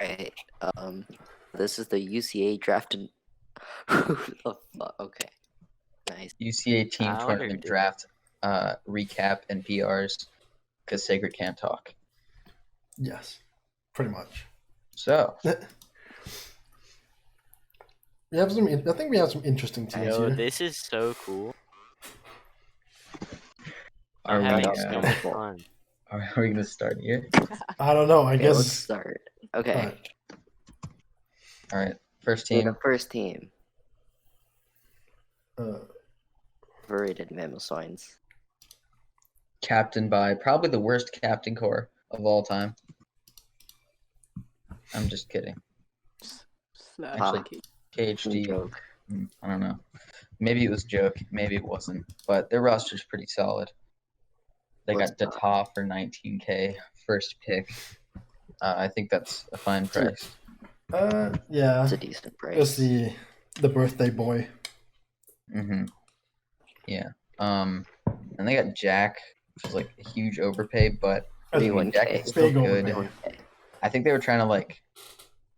Right. This is the UCA drafted. Who the fuck? Okay. Nice. UCA team I wonder tournament who- draft recap and PRs because Sacred can't talk. Yes, pretty much. So We have some. I think we have some interesting teams Yo, here. this is so cool. are I'm we, having uh, so much fun. are we gonna start here? I don't know. I Okay, let's guess. start. Okay. Alright. All right, first So team. the first team. Uh, Overrated Mammosoins. Captained by probably the worst captain core of all time. I'm just kidding. Actually, KHD. Joke. I don't know. Maybe it was a joke. Maybe it wasn't. But their roster's pretty solid. They What's got Data for 19K first pick. I think that's a fine price. yeah. It's a decent It's price. the birthday boy. Yeah. And they got Jack, which is like a huge overpay, but I mean, 31K. Jack is still Big good. overpay. Okay. I think they were trying to like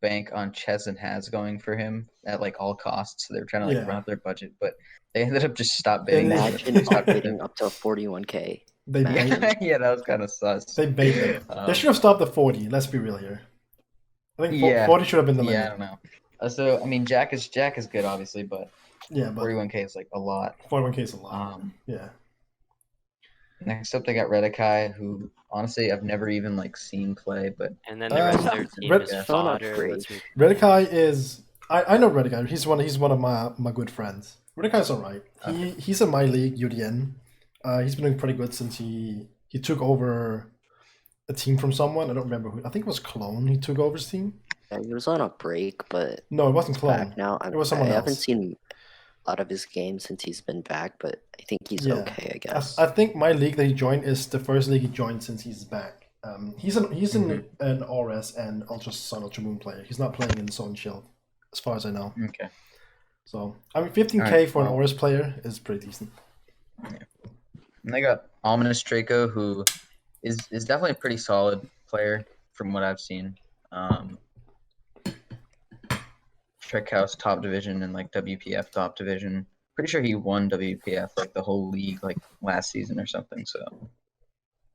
bank on Ches and Has going for him at like all costs. So they were trying to like Yeah. run up their budget, but they ended up just stop bidding. Imagine They stopped bidding up to 41K. They Imagine. bait. yeah, that was kind of sus. They baited. They Um, should have stopped at 40. Let's be real here. I think Yeah. 40 should have been the Yeah, I limit. don't know. So I mean, Jack is good, obviously, but Yeah, but 41K is like a lot. 41K is a lot. Yeah. Next up, they got Redikai, who honestly I've never even like seen play, but And then the rest of their team Red- is Yeah. fodder. Great. Let's move. Redikai is. I know Redikai. He's one of my good friends. Redikai's alright. He's in my league, UDN. He's been doing pretty good since he took over a team from someone. I don't remember who. I think it was Clone. He took over his team. Yeah, he was on a break, but No, it wasn't he's Clone. back now. It was someone I haven't else. seen a lot of his games since he's been back, but I think he's Yeah. okay, I guess. I think my league that he joined is the first league he joined since he's back. He's an RS and Ultra Sun Ultra Moon player. He's not playing in Zone Shield, as far as I know. okay. So I mean, 15K Alright, for an well- RS player is pretty decent. And they got Ominous Draco, who is definitely a pretty solid player from what I've seen. Trick House top division and like WPF top division. Pretty sure he won WPF like the whole league like last season or something. So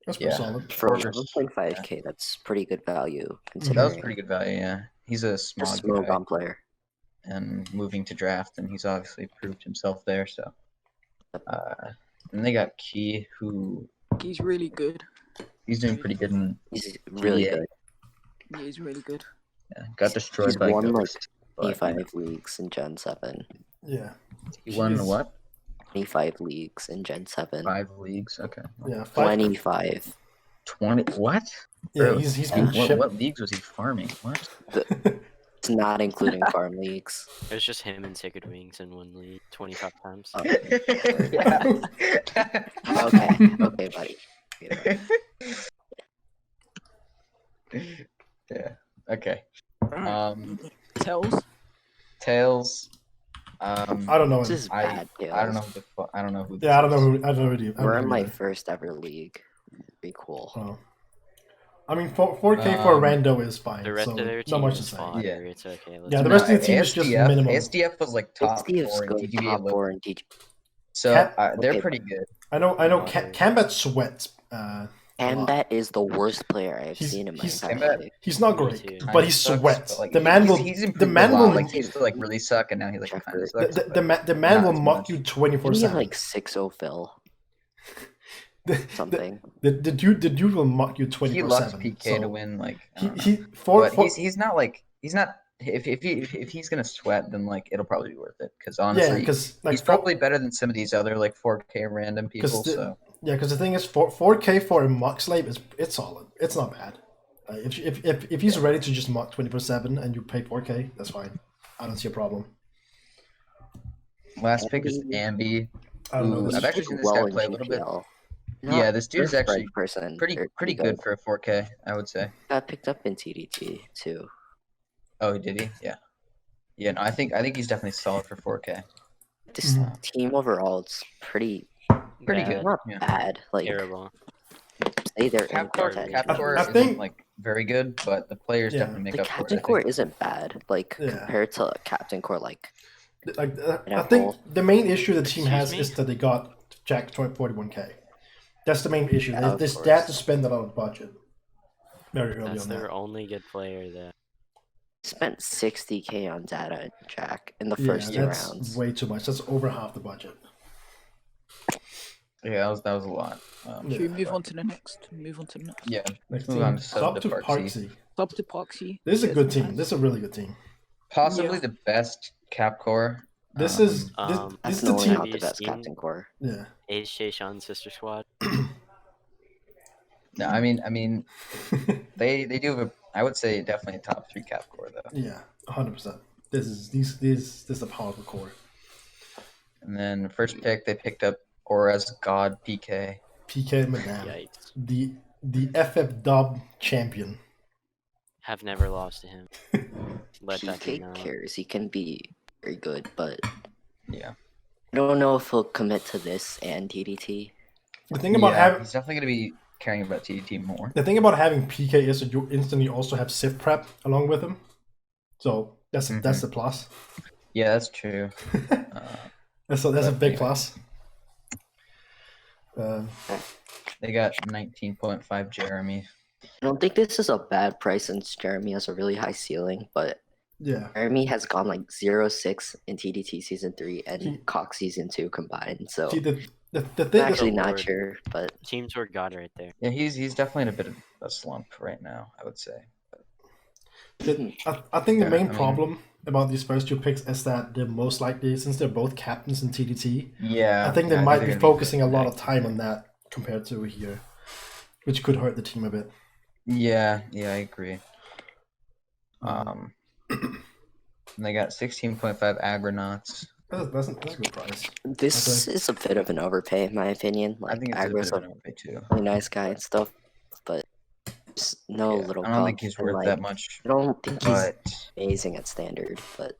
That's pretty Yeah. solid. For Porter's- 11.5K, that's pretty good value, that considering was pretty good value. Yeah, he's a just small smoke guy on player. and moving to draft, and he's obviously proved himself there. So, and they got Key, who He's really good. he's doing pretty good in He's really Yeah. good. He's really good. got destroyed He's by won like Ghost. but, 25 leagues in Gen 7. Yeah. he won he's- what? 25 leagues in Gen 7. 5 leagues. Okay. Yeah. 25. 20. What? Yeah, Bro, he's been what, shipped. what leagues was he farming? What? It's not including farm leagues. It was just him and Sacred Wings in one league 25 times. Oh, yeah. okay, buddy. Okay, Yeah. Okay. Tells. Tails. I don't know. This is I- bad, I don't know Tails. who the I don't know who. Yeah, I don't this know is. who. I don't know who. I don't We're know in who my either. first ever league. Pretty cool. Oh. I mean, 4K for a rando is fine. The rest so of their not team much to is say. fodder. Yeah. It's okay. Let's Yeah, the move. rest of the team is just ASDF minimum. ASDF was like top SDF's 4 in good, TGB top alone. 4 in TGB. So Cat- they're okay. pretty good. I know. Fodder. Cambat sweats. Ambat is the worst player I've He's- seen in my he's- entire Ambat- life. He's not Me great, too. but Kinda he sucks, sweats. but, like, the man will. He's The improved man a lot. will. Like he used to like really suck, and now he like kind Checker. of sucks. The but man not will as mock much. you Didn't 24/7. he have like 6-0 fill? Something. The dude will mock you he 24/7. loves PK so to win. Like I He don't know. he for, But for he's not like he's not. If he's gonna sweat, then like it'll probably be worth it. Because yeah, honestly, because like he's probably better than some of these other like 4K random people. the- So because the thing is 4K for a mock slave it's solid. It's not bad. If he's ready to just mock 24/7 and you pay 4K, that's fine. I don't see a problem. last pick is Ambi. I don't know. Ooh, This I've is- actually seen this guy play a little bit. Not Yeah, this dude's first actually person. pretty good for a 4K, I would say. Got picked up in TDT too. Oh, did he? Yeah. Yeah, no, I think he's definitely solid for 4K. This Mhm. team overall, it's pretty Pretty Bad. good. not Yeah. bad. Like Terrible. say they're in Captor contention. Captor I isn't think- like very good, but the players Yeah. definitely make The up for it. captain I core think. isn't bad, like Yeah. compared to a captain core like Like Red I think Bull. the main issue the team Excuse has me? is that they got Jack 41K. That's the main issue. Yeah, they of they had course. to spend a lot of budget very early That's on their that. only good player there. Spent 60K on data and Jack in the Yeah, first two that's rounds. way too much. That's over half the budget. Yeah, that was a lot. Should we Yeah. move on to the next? Move on to the next. Yeah, Next move team, on to sub to Parksy. Parksy. Sub to Poxy. This is a Yes, good team. nice. This is a really good team. Possibly Yeah. the best cap core. This is this, Um, this is the Definitely team. not the Have you best seen- captain core. Yeah. H.J. Sean's sister squad. No, I mean, they do have a. I would say definitely a top 3 cap core though. Yeah, 100%. This is a powerful core. And then first pick they picked up Aura's God PK. PK Madame, Yikes. the FF Dub champion. Have never lost to him. Let that be PK known. cares. He can be very good, but Yeah. I don't know if he'll commit to this and TDT. The thing about having he's definitely gonna be caring about TDT more. the thing about having PK is that you instantly also have Civ prep along with him. So that's the plus. Yeah, that's true. That's a But big anyway. plus. They got 19.5 Jeremy. I don't think this is a bad price since Jeremy has a really high ceiling, but Yeah. Jeremy has gone like 0-6 in TDT Season 3 and He- Cox Season 2 combined, so See, the I'm thing actually is, not Lord. sure, but Team toward God right there. Yeah, he's definitely in a bit of a slump right now, I would say. I think the Yeah, main I mean- problem about these first two picks is that they're most likely, since they're both captains in TDT, Yeah. I think they yeah, might they're be gonna focusing a good lot next of time pick. on that compared to here, which could hurt the team a bit. Yeah, I agree. Um, And they got 16.5 Agronauts. That's a good price. this is a bit of an overpay in my opinion. I Like think it's a Agra's bit a of an overpay too. really nice guy and stuff, but just no Yeah, little I don't think comp, he's and, worth like, that much, I don't think he's but amazing at standard, but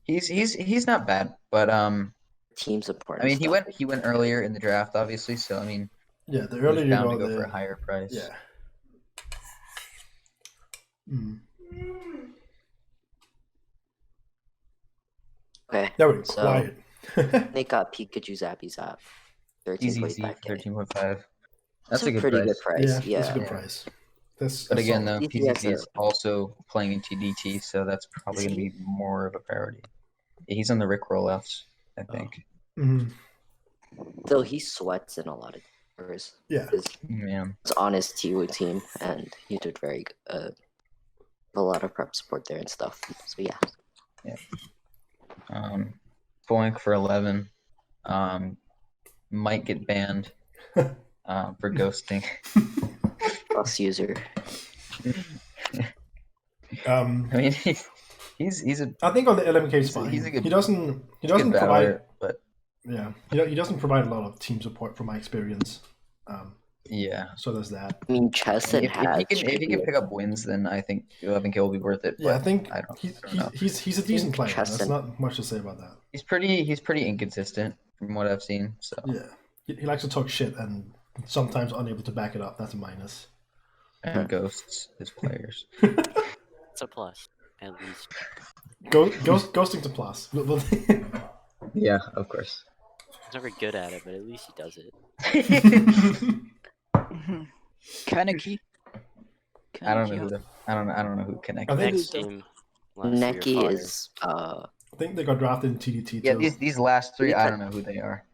he's not bad. But team support. I mean, and he stuff. went earlier in the draft, obviously. So I mean, Yeah, the he was earlier you bound go, to go for the a higher price. yeah. Mm. Okay, That would be So- quiet. they got Pikachu Zappy Zap, He's easy for 13.5K. 13.5. That's That's a good pretty price. good price. yeah, that's a good Yeah. price. That's But again, solid. though, Easy as PCC is also playing in TDT, so that's probably Is going to he? be more of a priority. Yeah, he's on the Rick rollouts, I think. Mhm. Still, he sweats in a lot of tours. Yeah, Yeah. It's on his TU team, and he did very a lot of prep support there and stuff. So yeah, Boink for 11. Might get banned for ghosting. plus user. I mean, he's a I think on the LMK is He's a- fine. he's a good- he doesn't good provide battler, but yeah he doesn't provide a lot of team support from my experience. yeah. So there's that. I mean, Chess and If he Hatch. can pick up wins, then I think 11K will be worth it. Yeah, I but think I don't know. he's a decent player. There's Cheston. not much to say about that. He's pretty inconsistent from what I've seen. So Yeah, he likes to talk shit and sometimes unable to back it up. That's a minus. and ghosts his players. It's a plus, at least. Ghosting to plus. Yeah, of course. He's never good at it, but at least he does it. Kaneki. I don't know who I connected. think Next it's- team. last year, Neki fire. is I think they got drafted in TDT Yeah, too. these last three, I Yeah. don't know who they are.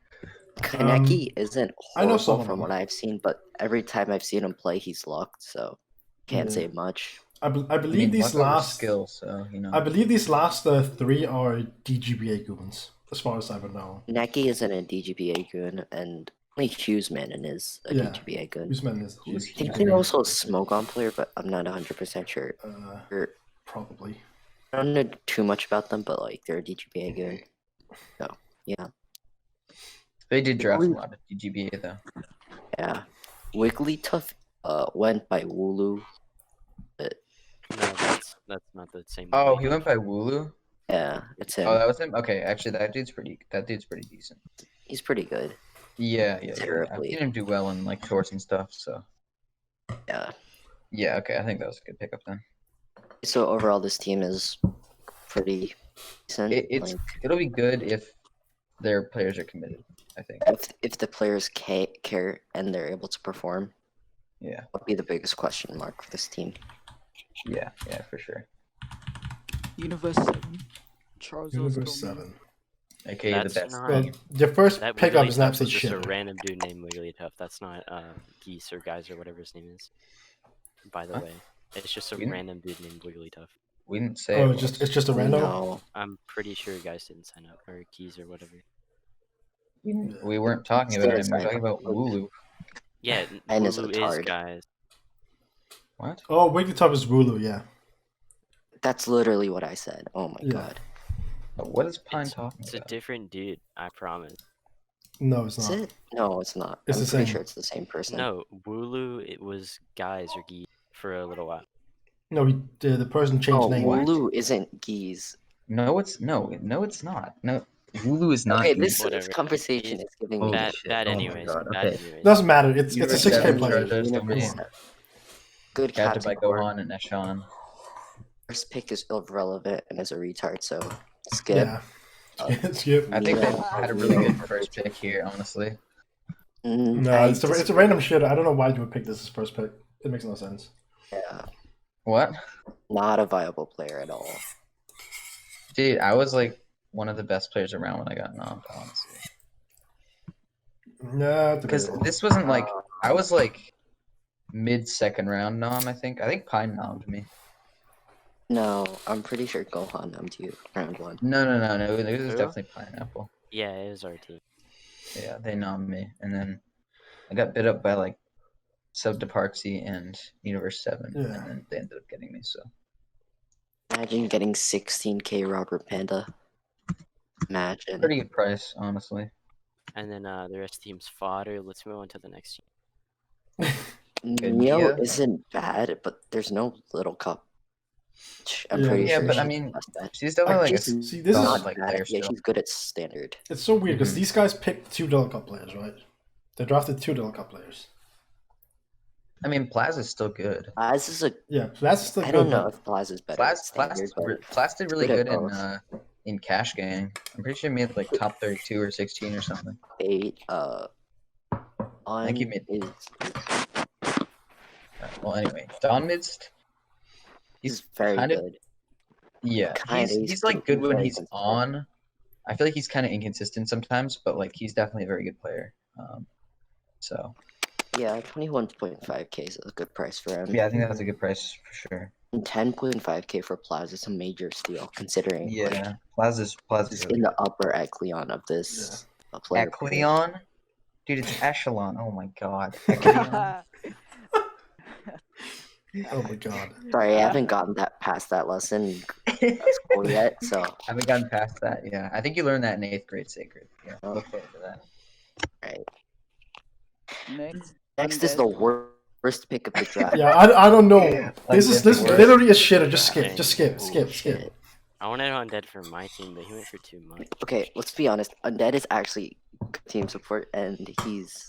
Kaneki isn't I know horrible some of from them. what I've seen, but every time I've seen him play, he's locked, so can't Yeah. say much. I I believe mean, these luck over last skill, so you know. I believe these last three are DGBA goons, as far as I would know. Neki isn't a DGBA goon, and only Hughesman is a Yeah. DGBA goon. Usman is Who's I think Hughesman? they're also a smoke on player, but I'm not 100% sure. Or, probably. I don't know too much about them, but like they're a DGBA goon. So yeah, They did draft a lot of DGBA though. yeah. Wigglytuff went by Wooloo. No, that's not the same. Oh, league. he went by Wooloo. Yeah, it's him. Oh, that was him. Okay, actually, that dude's pretty decent. He's pretty good. Yeah. I've Terribly. seen him do well in like tours and stuff. So Yeah. Yeah, okay, I think that was a good pickup then. So overall, this team is pretty decent. It'll be good if their players are committed, I think. If the players care and they're able to perform, Yeah, would be the biggest question mark for this team. yeah, for sure. Universe 7. Charles Universe 7. AKA the That's best. not- Well, your first That pickup Wigglytuff is an was absolute just shit. a random dude named Wigglytuff. That's not Geese or Guys or whatever his name is. By the What? way, it's just a You didn't- random dude named Wigglytuff. We didn't say Oh, it it's was. just a random. No, I'm pretty sure Guys didn't sign up, or Geese or whatever. We weren't talking about him. We were talking about Wooloo. Yeah, And is a Hulu is tard. Guys. What? Oh, Wigglytuff is Wooloo, yeah. that's literally what I said. Oh my Yeah. god. What is Pine talking It's a about? different dude, I promise. No, it's Is not. it? No, it's not. It's I'm the pretty same. sure it's the same person. No, Wooloo, it was Guys or Geese for a little while. No, the person changed Oh, name. What? Wooloo isn't Geese. No, it's not. No, Wooloo is not. Okay, Geese. this Whatever. conversation is giving Holy me That shit. that Oh my anyways. God, That okay. anyways. Doesn't matter. It's a Universe 6K 7 player. Charizard's Universe domain. 7. Good Captured by captain. Gohan and Eshan. First pick is irrelevant and is a retard, so skip. Yeah. Skip. I think Yeah. they had a really good first pick here, honestly. No, it's a random shit. I don't know why you would pick this as first pick. It makes no sense. Yeah, What? not a viable player at all. Dude, I was like one of the best players around when I got nommed, honestly. Yeah, Because this wasn't like I was like mid-second round nom, I think. I think Pine nommed me. No, I'm pretty sure Gohan numbed you round 1. No. It was Who? definitely Pineapple. Yeah, it was our team. Yeah, they nommed me. And then I got bid up by like Sub Departsy and Universe 7. Yeah. And then they ended up getting me, so. Imagine getting 16k Robert Panda. Imagine. Pretty good price, honestly. And then the rest of the team's fodder. Let's move on to the next team. Neo Mia? isn't bad, but there's no Little Cup. I'm Yeah. pretty Yeah, sure but I she's mean, past that. She's definitely like a She's See, this is not like bad. player Yeah, still. she's good at standard. it's so weird because Mhm. these guys picked 2 Dollar Cup players, right? They drafted 2 Dollar Cup players. I mean, Plaza's still good. Plaz is a. Yeah, so that's still I good. don't know but- if Plaz is better at standard, but Plaz did really good good at in Cash Gang. I'm pretty sure he made like top 32 or 16 or something. 8. I think he made. is Well, anyway, Don Midst. he's very kind of- good. Yeah, Kinda, he's he's like good when very he's consistent. on. I feel like he's kind of inconsistent sometimes, but like he's definitely a very good player. So Yeah, 21.5k is a good price for him. yeah, I think that's a good price for sure. And 10.5k for Plaz is a major steal, considering like, Yeah, Plaza's he's really in the upper echelon of this player. pool. Echelon? Dude, it's Echelon. Oh my god. Echelon. Oh my god. Sorry, I haven't gotten that past that lesson in school yet, so I haven't gotten past that. Yeah, I think you learned that in 8th grade Sacred. Yeah, look forward to that. right. Next. Next is the worst pick of the draft. Yeah, I don't know. Like, This is it's worse. literally a shitter. Just skip. Dang. Just skip. Skip. Bullshit. Skip. I wanted Undead for my team, but he went for too much. Okay, let's be honest. Undead is actually good team support, and he's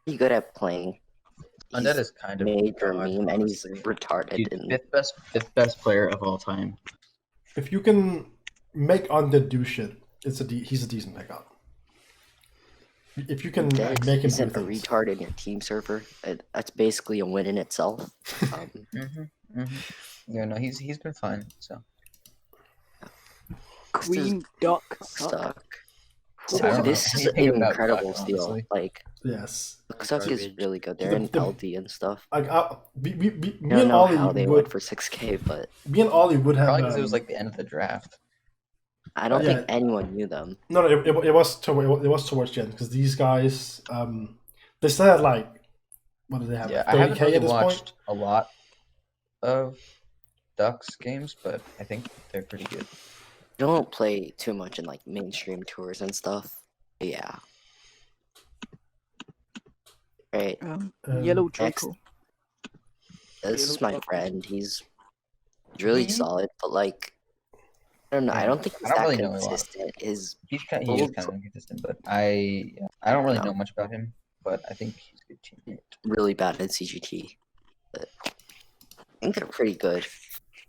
pretty good at playing. Undead He's is kind of major god, meme, and he's honestly. retarded. Dude, And fifth best player of all time. If you can make Undead do shit, he's a decent pickup. If you can Undead make him do isn't a things. retard in your team server. That's basically a win in itself. Yeah, no, he's been fine. So Queen Duck. Suck. I don't know. This is Anything an about incredible Duck, steal. honestly. Like, Yes. Suck is Garbage. really good. The- They're in the- LD and stuff. Like me I and don't know how Ollie they would. went for 6k, but Me and Ollie would have. probably because it was like the end of the draft. I don't Yeah. think anyone knew them. No, it was towards the end because these guys, they still had like, what did they have? Yeah, like I haven't 30K really at this watched point. a lot of Ducks games, but I think they're pretty good. They don't play too much in like mainstream tours and stuff. But yeah. Right. Yellow next. Draco. This Yellow is my Draco. friend. He's really Mhm. solid, but like, I don't know. I Yeah, don't think I he's don't that really know a lot. consistent. His He is kind Old- of inconsistent, but I don't really No. know much about him. But I think he's a good teammate. really bad in CGT. think they're pretty good.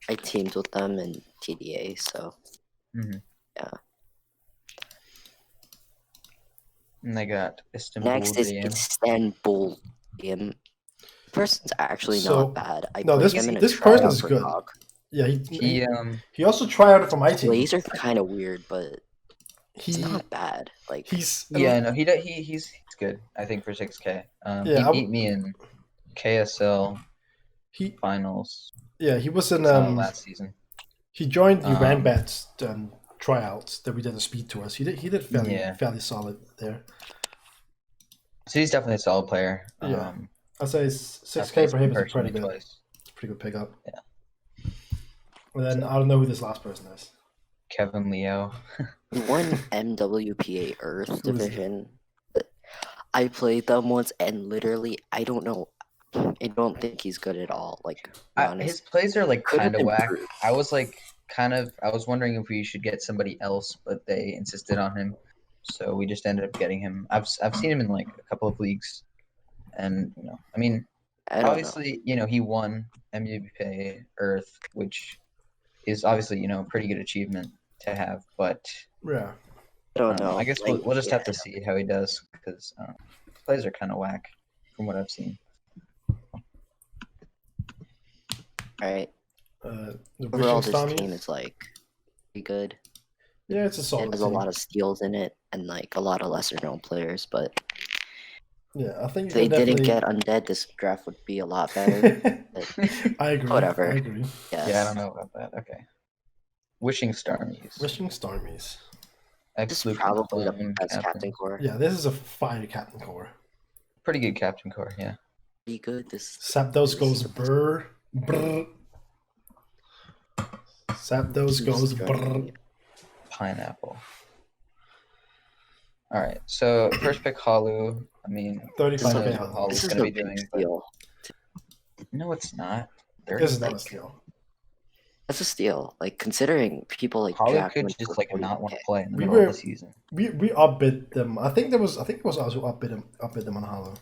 I teamed with them in TDA, so Mhm. yeah. And they got Istanbul Next is DM. Istanbul DM. Person's actually So- not bad. I no, played this- him in a this person tryout is for good. COG. Yeah, He he also tried out for my team. Plays are kind of weird, but He it's not bad. Like he's yeah, no, he's good. I think for 6K. Yeah, He beat me in KSL he finals he was in last season. he joined the Um, Ranbats tryouts that we did the speed tours. He did fairly Yeah. fairly solid there. So he's definitely a solid player. Yeah. I'd say I've 6K faced for him him is pretty personally good. twice. It's a pretty good pickup. Yeah. And then I don't know who this last person is. Kevin Leo. he won MWPA Earth Who is it? division. But I played them once, and literally, I don't know. I don't think he's good at all. Like, to be honest. His plays are like Could have kind of whack. improved. I was like I was wondering if we should get somebody else, but they insisted on him, so we just ended up getting him. I've seen him in like a couple of leagues, and I mean, I don't know. obviously, he won MWPA Earth, which is obviously a pretty good achievement to have, but Yeah. I don't know. I guess Like, we'll just have yeah, to see how he does because his plays are kind of whack from what I've seen. Right. The Overall, Wishing this Stormies. team is like pretty good. Yeah, it's a It solid has a team. lot of steals in it, and like a lot of lesser known players. But Yeah, I think if they you can didn't definitely... get undead, this draft would be a lot better. I agree. Whatever. I agree. Yes. Yeah, I don't know about that. Okay. Wishing Stormies. Wishing Stormies. This is Ex-Luke probably the McClellan best captain core. Yeah, this is a fire captain core. Pretty good captain core, yeah. Pretty good. This Zapdos This goes is a- brr. Zapdos goes brr. Pineapple. All right, so first pick Halu. I mean, 35 who knows k what Halu. Halu's This is gonna a be big doing, but steal. no, it's not. They're This is like, not a steal. That's a steal. Like considering people like Halu Jack could went just for like not want 40K. to play in the We middle were- of the season. We outbid them. I think it was us who outbid them on Hollow.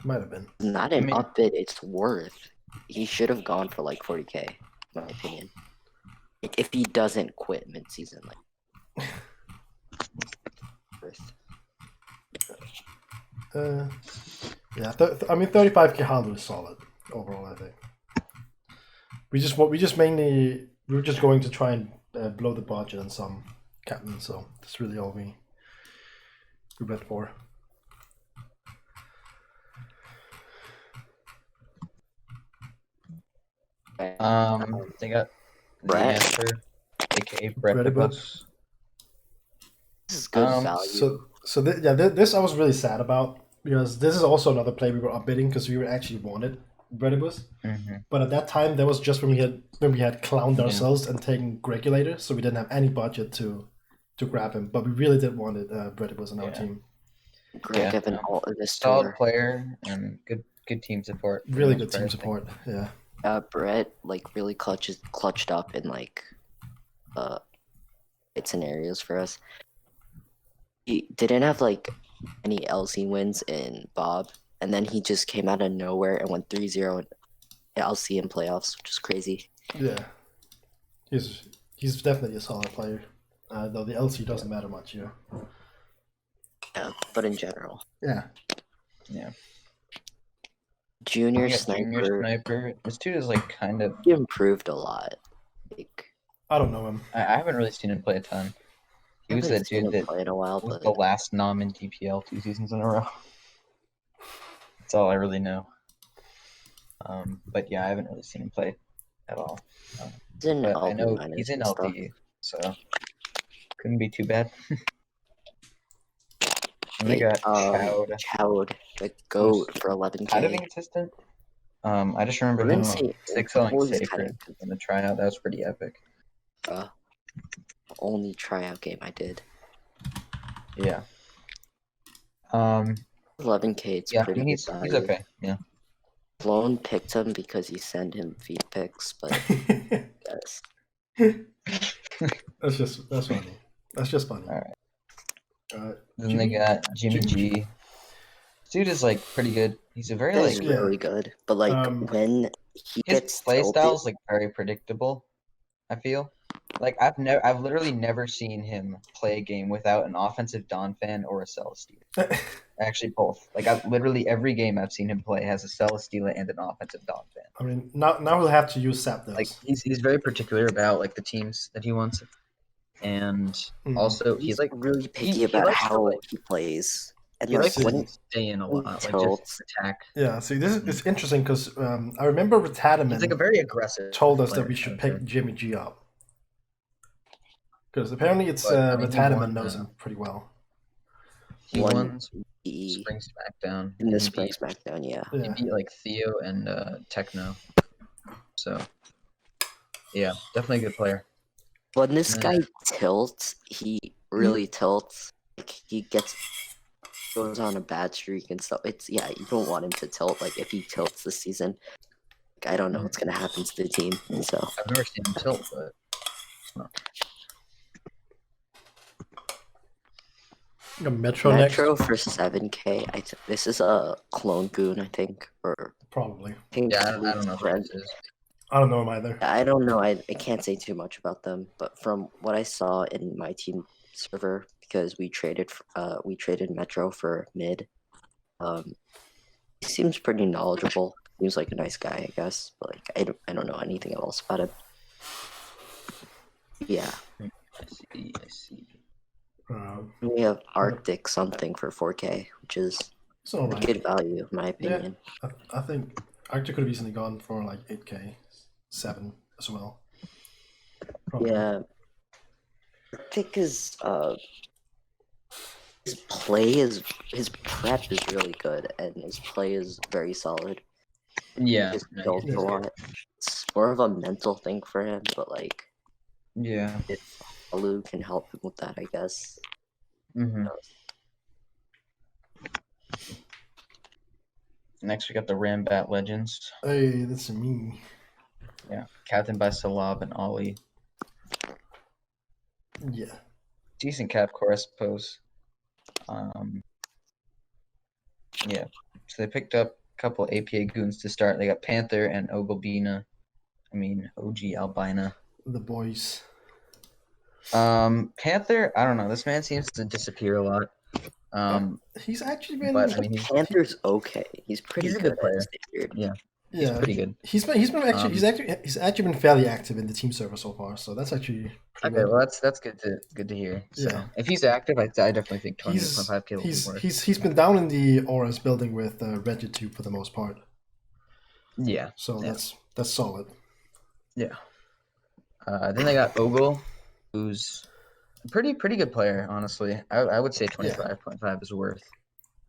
Might have been. Not an I mean- upbid. It's worth. He should have gone for like 40K, in my opinion. Like, if he doesn't quit mid-season, like. Worth. Yeah. I mean, 35k Hollow is solid overall. I think. We were just going to try and blow the budget on some captains, so that's really all we went for. They got the Brett. answer, aka Brett Brett the Buck. Bus. This is good Um, value. This I was really sad about because this is also another play we were upbidding because we were actually wanted Bredibus. Mm-hmm. But at that time, that was just when we had clowned Yeah. ourselves and taken Regulator, so we didn't have any budget to grab him. But we really did want it. Bredibus on our Yeah. team. Greg yeah, Evan no. Alt in this Solid tour. player and good team support. for the Really most good part, team I think. support. Yeah. Brett like really clutched up in like hit scenarios for us. He didn't have like any LC wins in Bob, and then he just came out of nowhere and went 3-0 in LC in playoffs, which is crazy. Yeah. He's definitely a solid player. Though the LC doesn't matter much here. Yeah, but in general, Yeah. Yeah. Junior We got Sniper, Junior Sniper. This dude is like kind of. he improved a lot. Like I don't know him. I haven't really seen him play a ton. He I was haven't that seen dude him that play in a while, was but the last nom in DPL 2 seasons in a row. That's all I really know. But yeah, I haven't really seen him play at all. he's in But I LD know minors he's in and stuff. LD, so couldn't be too bad. And they got Chowd. Chowd, the goat for 11K. Kind of inconsistent. I just remember I him wouldn't say excelling always Sacred kinda in the tryout. That was pretty epic. Only tryout game I did. Yeah. 11K, it's Yeah, I pretty mean, good he's value. okay. Yeah. Sloan picked him because he sent him feed picks, but yes. That's funny. That's just funny. Alright. Uh, Then they Jimmy- got Jimmy Jimmy G. This dude is like pretty good. He's a very He's like Yeah. really good, but like Um, when he His gets play tilted. style is like very predictable. I feel like I've literally never seen him play a game without an offensive Don fan or a Celesteela. Actually, both. Like I've literally every game I've seen him play has a Celesteela and an offensive Don fan. I mean, now we'll have to use Zapdos. Like he's very particular about like the teams that he wants, and also He's like really picky he about likes to, how like- he plays. And he like likes when to stay in a when lot, he like just tilts, attack. Yeah, see, this is it's interesting because I remember Retadaman He's like a very aggressive. told us that player, we I should would pick say. Jimmy G up. Because apparently it's But, I mean, he Retadaman won, knows him pretty well. He One won the Spring SmackDown. in the and Spring beat- SmackDown, yeah. He Yeah. beat like Theo and Techno. So yeah, definitely a good player. When this Yeah. guy tilts, he really tilts. Like he goes on a bad streak and stuff. It's you don't want him to tilt. Like if he tilts this season, like, I don't know what's gonna happen to the team. So I've never seen him tilt, but You got Metro, Metro next, for 7K. This is a clone goon, I think, or probably. I think yeah, I don't know Luke's what friend. this is. I don't know him either. I don't know. I can't say too much about them, but from what I saw in my team server, because we traded Metro for mid. He seems pretty knowledgeable. Seems like a nice guy, I guess. But like I don't know anything else about him. Yeah, I see. we have Arctic something for 4K, which is It's all a right. good value in my opinion. I think Arctic could have easily gone for like 8K, 7 as well. Probably. Yeah, Arctic is his prep is really good and his play is very solid. Yeah, His no, build he's a good. lot. It's more of a mental thing for him, but like Yeah. if Alu can help him with that, I guess. Mm-hmm. Next, we got the Rambat Legends. Hey, that's me. Yeah, captained by Salab and Ollie. Yeah. Decent cap core, I suppose. Yeah, so they picked up a couple APA goons to start. They got Panther and Oglebina. I mean, OG Albina. The boys. Panther, I don't know. This man seems to disappear a lot. He's actually been. But I mean, he's Panther's okay. He's pretty he's a good good player. at standard. Yeah. yeah, pretty good. He's been actually he's actually been fairly active in the team server so far. So that's actually pretty Okay, good. well that's good to hear. So Yeah. if he's active, I definitely think He's 20.5K will be worth. he's been down in the auras building with Regitube for the most part. Yeah. So Yeah. that's solid. Yeah. Then they got Ogle, who's a pretty good player, honestly. I would say 25.5 is worth.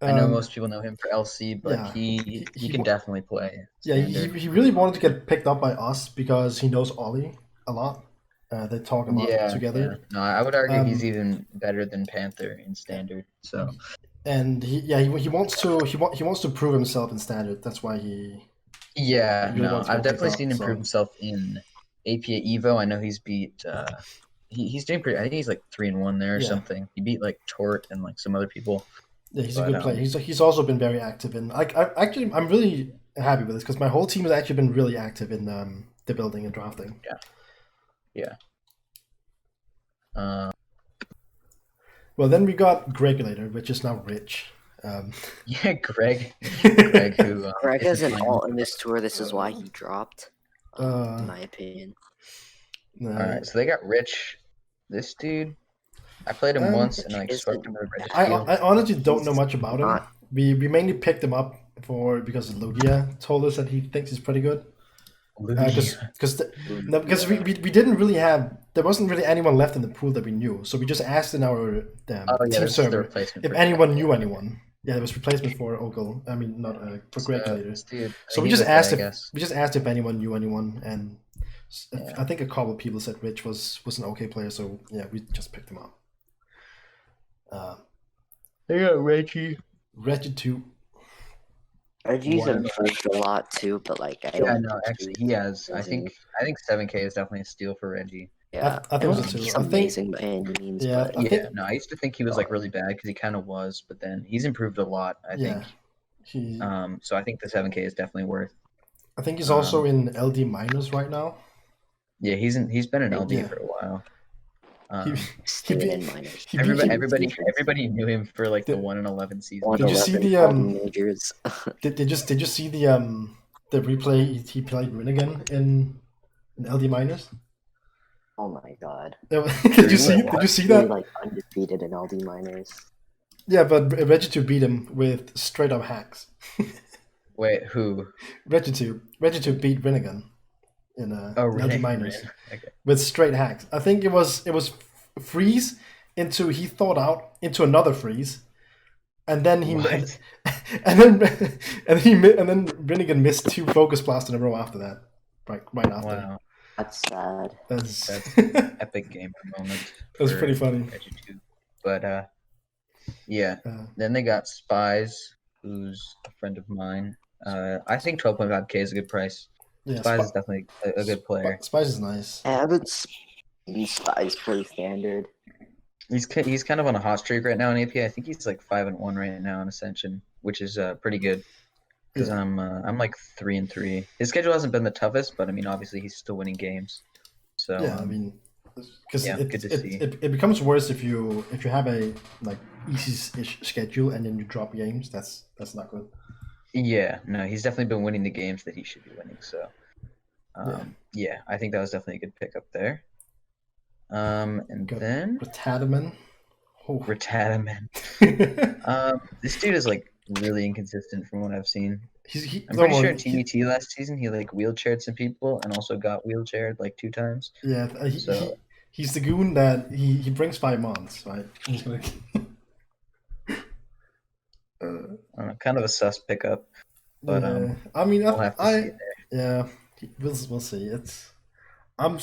I know most people know him for LC, but yeah, he he can wa- definitely play. Yeah, standard. he really wanted to get picked up by us because he knows Ollie a lot. They talk a lot together. Yeah. No, I would argue he's Um, even better than Panther in standard. So And he wants to prove himself in standard. That's why he yeah, He really no, wants to I've get picked definitely up, seen him so- prove himself in APA Evo. I know he's beat. He's doing pretty. I think he's like 3-1 there or Yeah. something. He beat like Tort and like some other people. Yeah, he's a But, good player. He's also been very active in. I'm really happy with this because my whole team has actually been really active in the building and drafting. Yeah. Well, then we got Gregulator, which is now Rich. Yeah, Greg, who Greg has isn't an playing. alt in this tour. This is why he dropped, in my opinion. All right, so they got Rich. This dude, I played him once and I swept him with a I honestly don't know He's much about him. not- We mainly picked him up because Logia told us that he thinks he's pretty good. Because we didn't really have, there wasn't really anyone left in the pool that we knew, so we just asked in our team this is the server replacement if for anyone Greg, knew yeah. anyone. Yeah, it was replacement for Ogle. I mean, not for Gregulator. This dude, So we he's just okay, asked I if guess. anyone knew anyone, and Yeah. I think a couple of people said Rich was an okay player. So yeah, we just picked him up. They got Reggie. Reggie2. Reggie's One. improved a lot too, but like I Yeah, don't. no, think actually, he's he has. I amazing. think 7K is definitely a steal for Reggie. Yeah, I think don't so think too. he's I think- amazing by any means, Yeah, but I Yeah, think- no, I used to think he was like really bad because he kind of was, but then he's improved a lot. I Yeah, think. he. So I think the 7K is definitely worth. I think he's also Um, in LD minors right now. Yeah, he's been in LD Yeah. for a while. He, he Staying beat, in minors. he beat, Everybody knew him for like the Did- 1-11 season. One Did you see 11 the, all majors. did you see the replay he played Rinnegan in LD minors? Oh my god. Did you see Really, that? like undefeated in LD minors. Yeah, but Regitu beat him with straight up hacks. Wait, who? Regitu beat Rinnegan in Oh, LD Rin. minors Okay. with straight hacks. I think it was freeze into he thought out into another freeze, and then he What? and then Rinnegan missed 2 focus blasts in a row after that. Right after. Wow, That's sad. That's epic gamer moment. That's for pretty funny. Vegetube. But yeah. Uh, Then they got Spies, who's a friend of mine. I think 12.5k is a good price. yeah, Spies is definitely a good player. Spice is nice. I haven't seen Spies play standard. He's kind of on a hot streak right now in AP. I think he's like 5-1 right now in Ascension, which is pretty good. Because Yeah. I'm like 3-3. His schedule hasn't been the toughest, but I mean obviously he's still winning games. So Yeah, I mean, because yeah, good to see. it becomes worse if you have a like easy-ish schedule and then you drop games. That's not good. Yeah, no, he's definitely been winning the games that he should be winning. So yeah, I think that was definitely a good pickup there. And Got then Ratadaman. Oh. Ratadaman. This dude is like really inconsistent from what I've seen. I'm pretty sure in TBT last season he like wheelchaired some people and also got wheelchaired like 2 times. Yeah, So he's the goon that he brings 5 months, right? He's gonna. I don't know, kind of a sus pickup, but yeah, I mean, we'll have to see it there. yeah, we'll see. I'm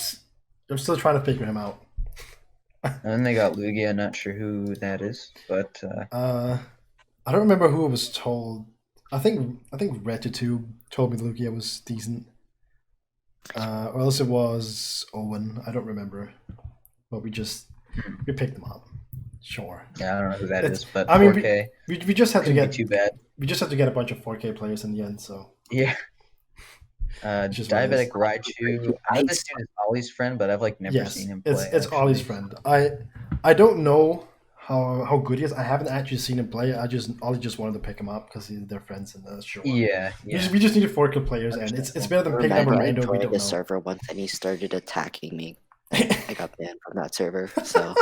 still trying to figure him out. And then they got Lugia. Not sure who that is, but I don't remember who was told. I think Retitube told me Lugia was decent. Or else it was Owen. I don't remember. But we picked them up. Sure. yeah, I don't know who that is, but I mean, 4K we just had to couldn't get be too bad. we just had to get a bunch of 4K players in the end. So Yeah. Just what it Diabetic is. Raichu. I know this dude is Ollie's friend, but I've like never yes, seen him play. it's Ollie's friend. I don't know how good he is. I haven't actually seen him play. Ollie just wanted to pick him up because they're friends and sure. Yeah. We just needed 4K players, and it's better than picking up a Remember, I rando we joined don't a know. server once and he started attacking me. I got banned from that server, so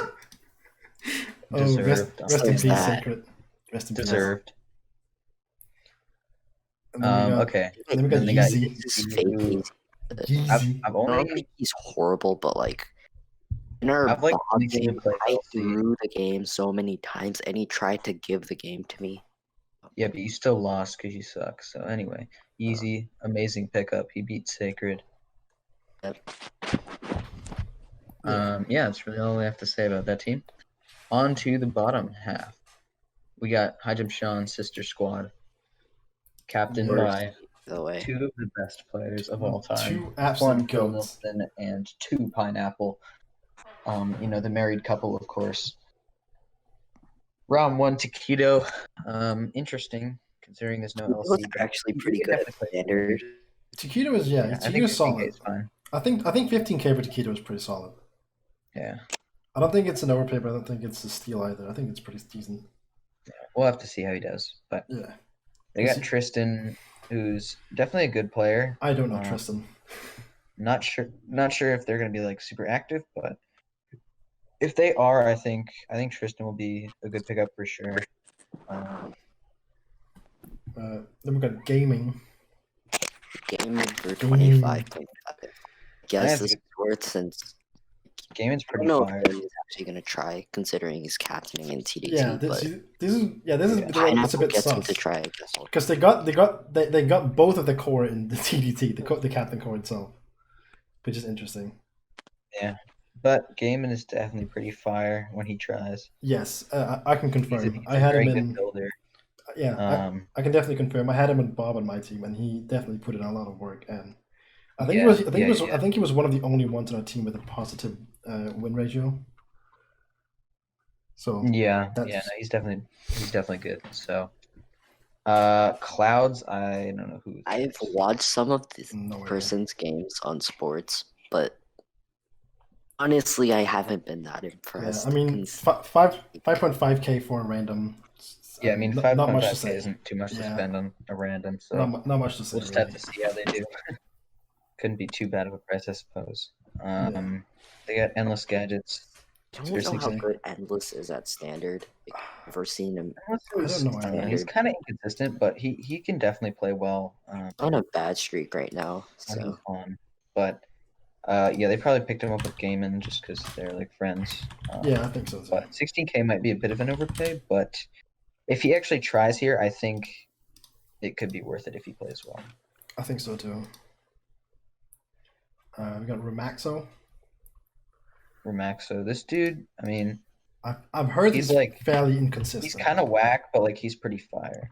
Oh, Deserved. rest in There's peace, that. Sacred. Rest in peace. Deserved. And then we got, Okay. then we got Then they got Yeezy. this is fake. Yeezy. I've I don't only think he's horrible, but like in our I've, like, Bob only seen him game, play I LC. threw the game so many times, and he tried to give the game to me. Yeah, but you still lost because you suck. So anyway, easy, amazing pickup. He beat Sacred. Yep. Yeah, that's really all we have to say about that team. On to the bottom half. We got High Jump Sean's sister squad, captained by The way. 2 of the best players of all time. 2 absolute One Phil goats. Nilsson and 2 Pineapple. The married couple, of course. Round 1 Taquito. Interesting, considering there's no He was LC. actually He pretty could good at definitely play standard. Taquito is I think Taquito's 15K solid. is fine. I think 15K for Taquito is pretty solid. Yeah, I don't think it's an overpay, but I don't think it's a steal either. I think it's pretty decent. we'll have to see how he does. But Yeah. they got Tristan, who's definitely a good player. I don't know Tristan. Not sure if they're gonna be like super active, but if they are, I think Tristan will be a good pickup for sure. Then we got gaming. Gaming for 25.5. Guess That's this is worth since Gaming's I pretty don't know fire. if he's actually gonna try, considering he's captaining in TDT. Yeah, but this is it's a Pineapple bit gets him sus to try. I guess. because they got both of the core in the TDT, the captain core itself, which is interesting. Yeah, but Gaming is definitely pretty fire when he tries. Yes, I can He's confirm. a I had very him good in. builder. Yeah, I can definitely confirm. I had him and Bob on my team, and he definitely put in a lot of work. And I think I think he was one of the only ones on our team with a positive win ratio. So Yeah, that's no, he's definitely good. So, Clouds. I don't know who. I've watched some of this No idea. person's games on sports, but honestly, I haven't been that Yeah, impressed. I mean, 5.5K for a random. Yeah, I mean, not much to 5.5K say. isn't too much to Yeah. spend on a random, so Not much to say. we'll just Really. have to see how they do. Couldn't be too bad of a price, I suppose. Yeah. They got endless gadgets. I don't know Seriously, how something? good Endless is at standard. Like, I've never seen him I don't know. I don't know. He's Standard. kind of inconsistent, but he can definitely play well. on a bad streak right now. When he's So on. But yeah, they probably picked him up with Gaiman just because they're like friends. Yeah, I think so too. But 16K might be a bit of an overpay, but if he actually tries here, I think it could be worth it if he plays well. I think so too. We got Remaxo. Remaxo, this dude, I mean, I've heard He's he's like- fairly inconsistent. he's kind of whack, but like he's pretty fire.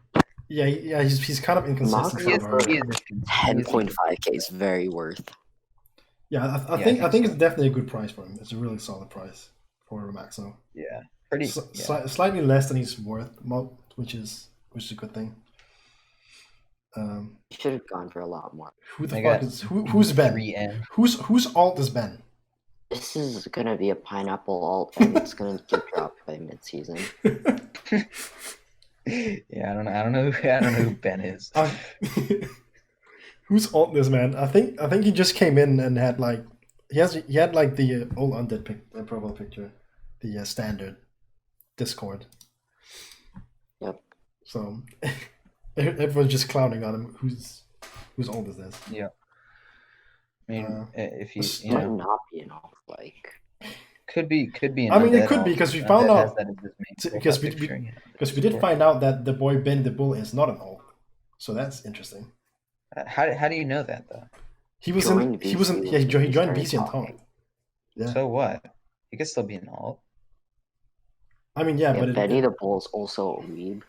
Yeah, he's kind of inconsistent. He I've heard. 10.5k is very worth. Yeah, I I think think it's definitely a good price for him. It's a really solid price for Remaxo. Yeah, pretty. Yeah. Slightly less than he's worth, which is a good thing. You should have gone for a lot more. Who the I fuck got is who's Ben? 3N. Whose alt is Ben? This is gonna be a pineapple alt, and it's gonna get dropped by mid-season. Yeah, I don't know who Ben is. Whose alt is man? I think he just came in and had like he had like the old undead profile picture, the standard Discord. Yep. So everyone's just clowning on him. Whose alt is this? Yeah. I mean, if this you Might know, not be an alt, like could be. An I mean, it undead could be also. because we Undead found has out that as his main because profile picture, yeah. because we did find out that the boy Ben the Bull is not an alt. So that's interesting. How do you know that though? He was Joined in he was in VC yeah, he when we joined started BC and talking. Tom. Yeah. So what? He could still be an alt. I mean, yeah, yeah, but Benny the Bull's also a weeb.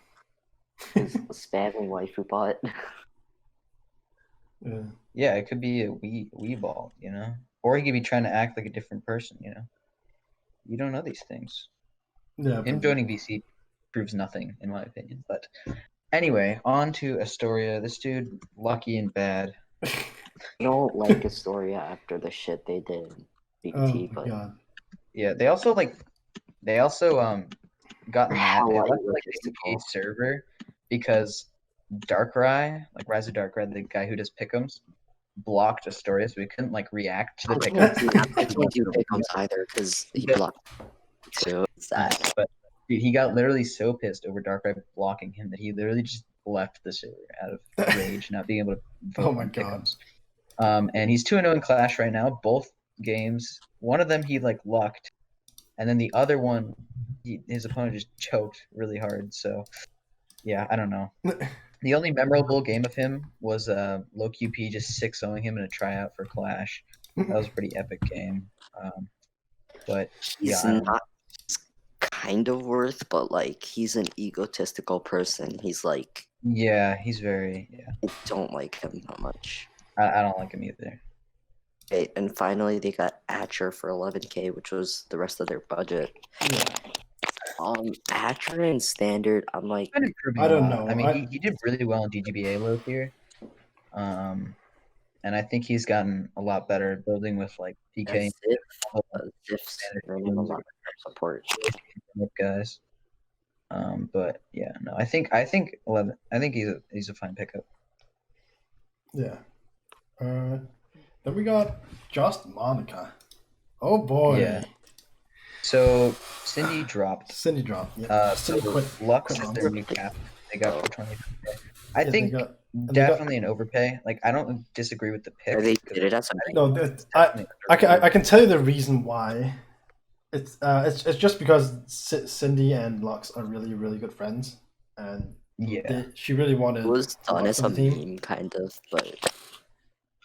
He's spamming waifu bot. yeah. Yeah, it could be a wee ball, you know, or he could be trying to act like a different person, you know. You don't know these things. Yeah, Him but- joining VC proves nothing, in my opinion. But anyway, on to Astoria. This dude, lucky and bad. I don't like Astoria after the shit they did in Oh BT, my but god. Yeah, they also got mad How at like the egotistical. UK server because Darkrai, like Rise of Darkrai, the guy who does pick'ems, blocked Astoria, so we couldn't like react to the pick'ems. I can't do pick'ems either because he Yeah. blocked too. It's that. But dude, he got literally so pissed over Darkrai blocking him that he literally just left the server out of rage, not being able to vote Oh my on God. pick'ems. And he's 2-0 in Clash right now. Both games, one of them he like lucked, and then the other one, his opponent just choked really hard. So yeah, I don't know. The only memorable game of him was low QP just 6-0ing him in a tryout for Clash. That was a pretty epic game. But He's yeah, I don't know. not kind of worth, but like he's an egotistical person. He's like, Yeah, he's very I don't like him that much. I don't like him either. Okay, and finally they got Atcher for 11k, which was the rest of their budget. Yeah. Atcher in standard, I'm like, Been improving I a don't lot. know. I mean, he did really well in DGBA low tier. And I think he's gotten a lot better at building with like PK Ziff's running a lot of support. guys. But yeah, no, I think 11. I think he's a fine pickup. Yeah. Then we got Just Monica. Oh boy. Yeah. So Cindy dropped. Cindy dropped. Yeah. So Cindy quit. Lux quit is on their it. new cap. They got for 20. I Yeah, think they got, they got- definitely an overpay. Like I don't disagree with the pick. Or they because did it as a no. definitely I can tell you the reason why. It's just because Cindy and Lux are really good friends, and yeah. she really wanted. It was done Lux as on a the team. meme, kind of, but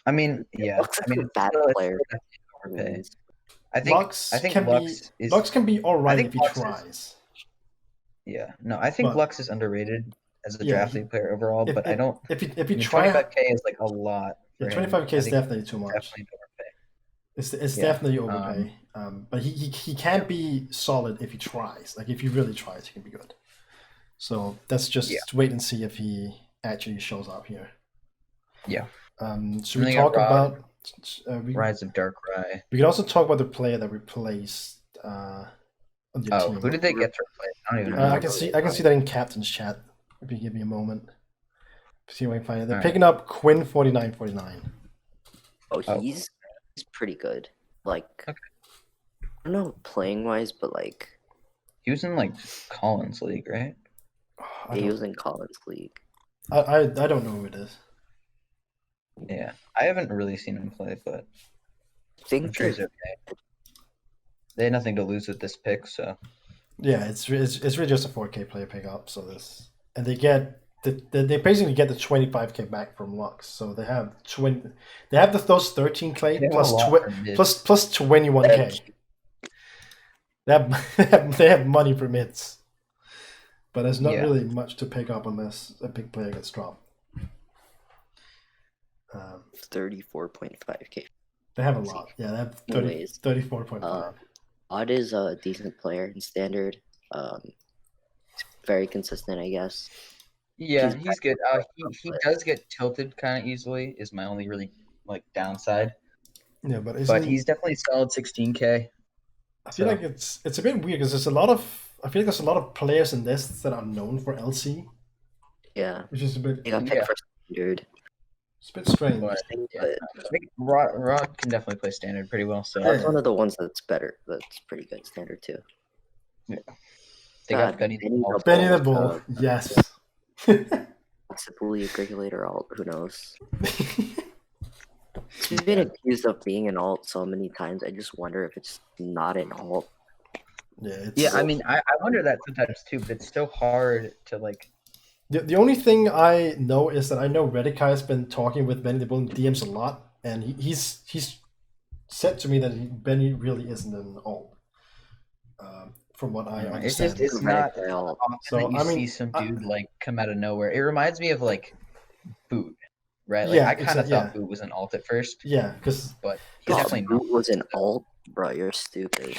I mean, yeah. Lux I is mean, a bad it's player. definitely an overpay. I think Lux Lux is. Lux can be all right think if he Lux is- tries. Yeah, no, I think But- Lux is underrated as a Yeah, draft league player overall, but I don't. If he I mean, try, 25K is like a lot. yeah, for him. 25K I is think definitely too much. definitely an overpay. It's Yeah, definitely overpay. But he can't be solid if he tries. Like if he really tries, he can be good. So let's just wait and see if he actually shows up here. Yeah. Should And we they talk got Rod. about? Rise of Darkrai. We can also talk about the player that replaced on your Oh, team. who did they get to replace? I don't even know. I can see that in captain's chat. If you give me a moment, see if I can find it. They're All right. picking up Quinn 4949. Oh, he's pretty good. Like, Okay. I don't know playing wise, but like He was in like Collins League, right? he was in Collins League. I don't know who it is. Yeah. I haven't really seen him play, but I think I'm sure he's that- okay. They had nothing to lose with this pick, so Yeah, it's really just a 4K player pickup. So this, and they get they basically get the 25K back from Lux. So they have those 13K They have plus a lot for mid. plus 21K. They have money for mids, but there's not Yeah. really much to pick up unless a big player gets dropped. 34.5k. They have a lot. Yeah, they have 30, Anyways, 34.5. Odd is a decent player in standard. Very consistent, I guess. yeah, He's he's good. He does get tilted kind of easily. Is my only really like downside, Yeah, but he's definitely solid 16K. I feel like it's a bit weird because there's a lot of players in this that are known for LC, Yeah, which is a bit he got picked for standard. it's a bit strange. But yeah, But I think Rod can definitely play standard pretty well. So that's one of the ones that's better. That's pretty good standard too. they got God, Benny. Benny the Benny the Bull, Bull, yes. possibly a regulator alt. Who knows? He's been accused of being an alt so many times. I just wonder if it's not an alt. Yeah, I mean, I wonder that sometimes too, but it's so hard to like. The only thing I know is that I know Redikai has been talking with Benny the Bull in DMs a lot, and he's said to me that Benny really isn't an alt. From what I It's understand. just it's not Redikai alt. often So, that you I mean, see some dude like come out of nowhere. It reminds me of like Boot, right? Like Yeah, I kind of thought yeah. Boot was an alt at first, Yeah, because but he's Oh, definitely not. Boot was an alt, bro. You're stupid.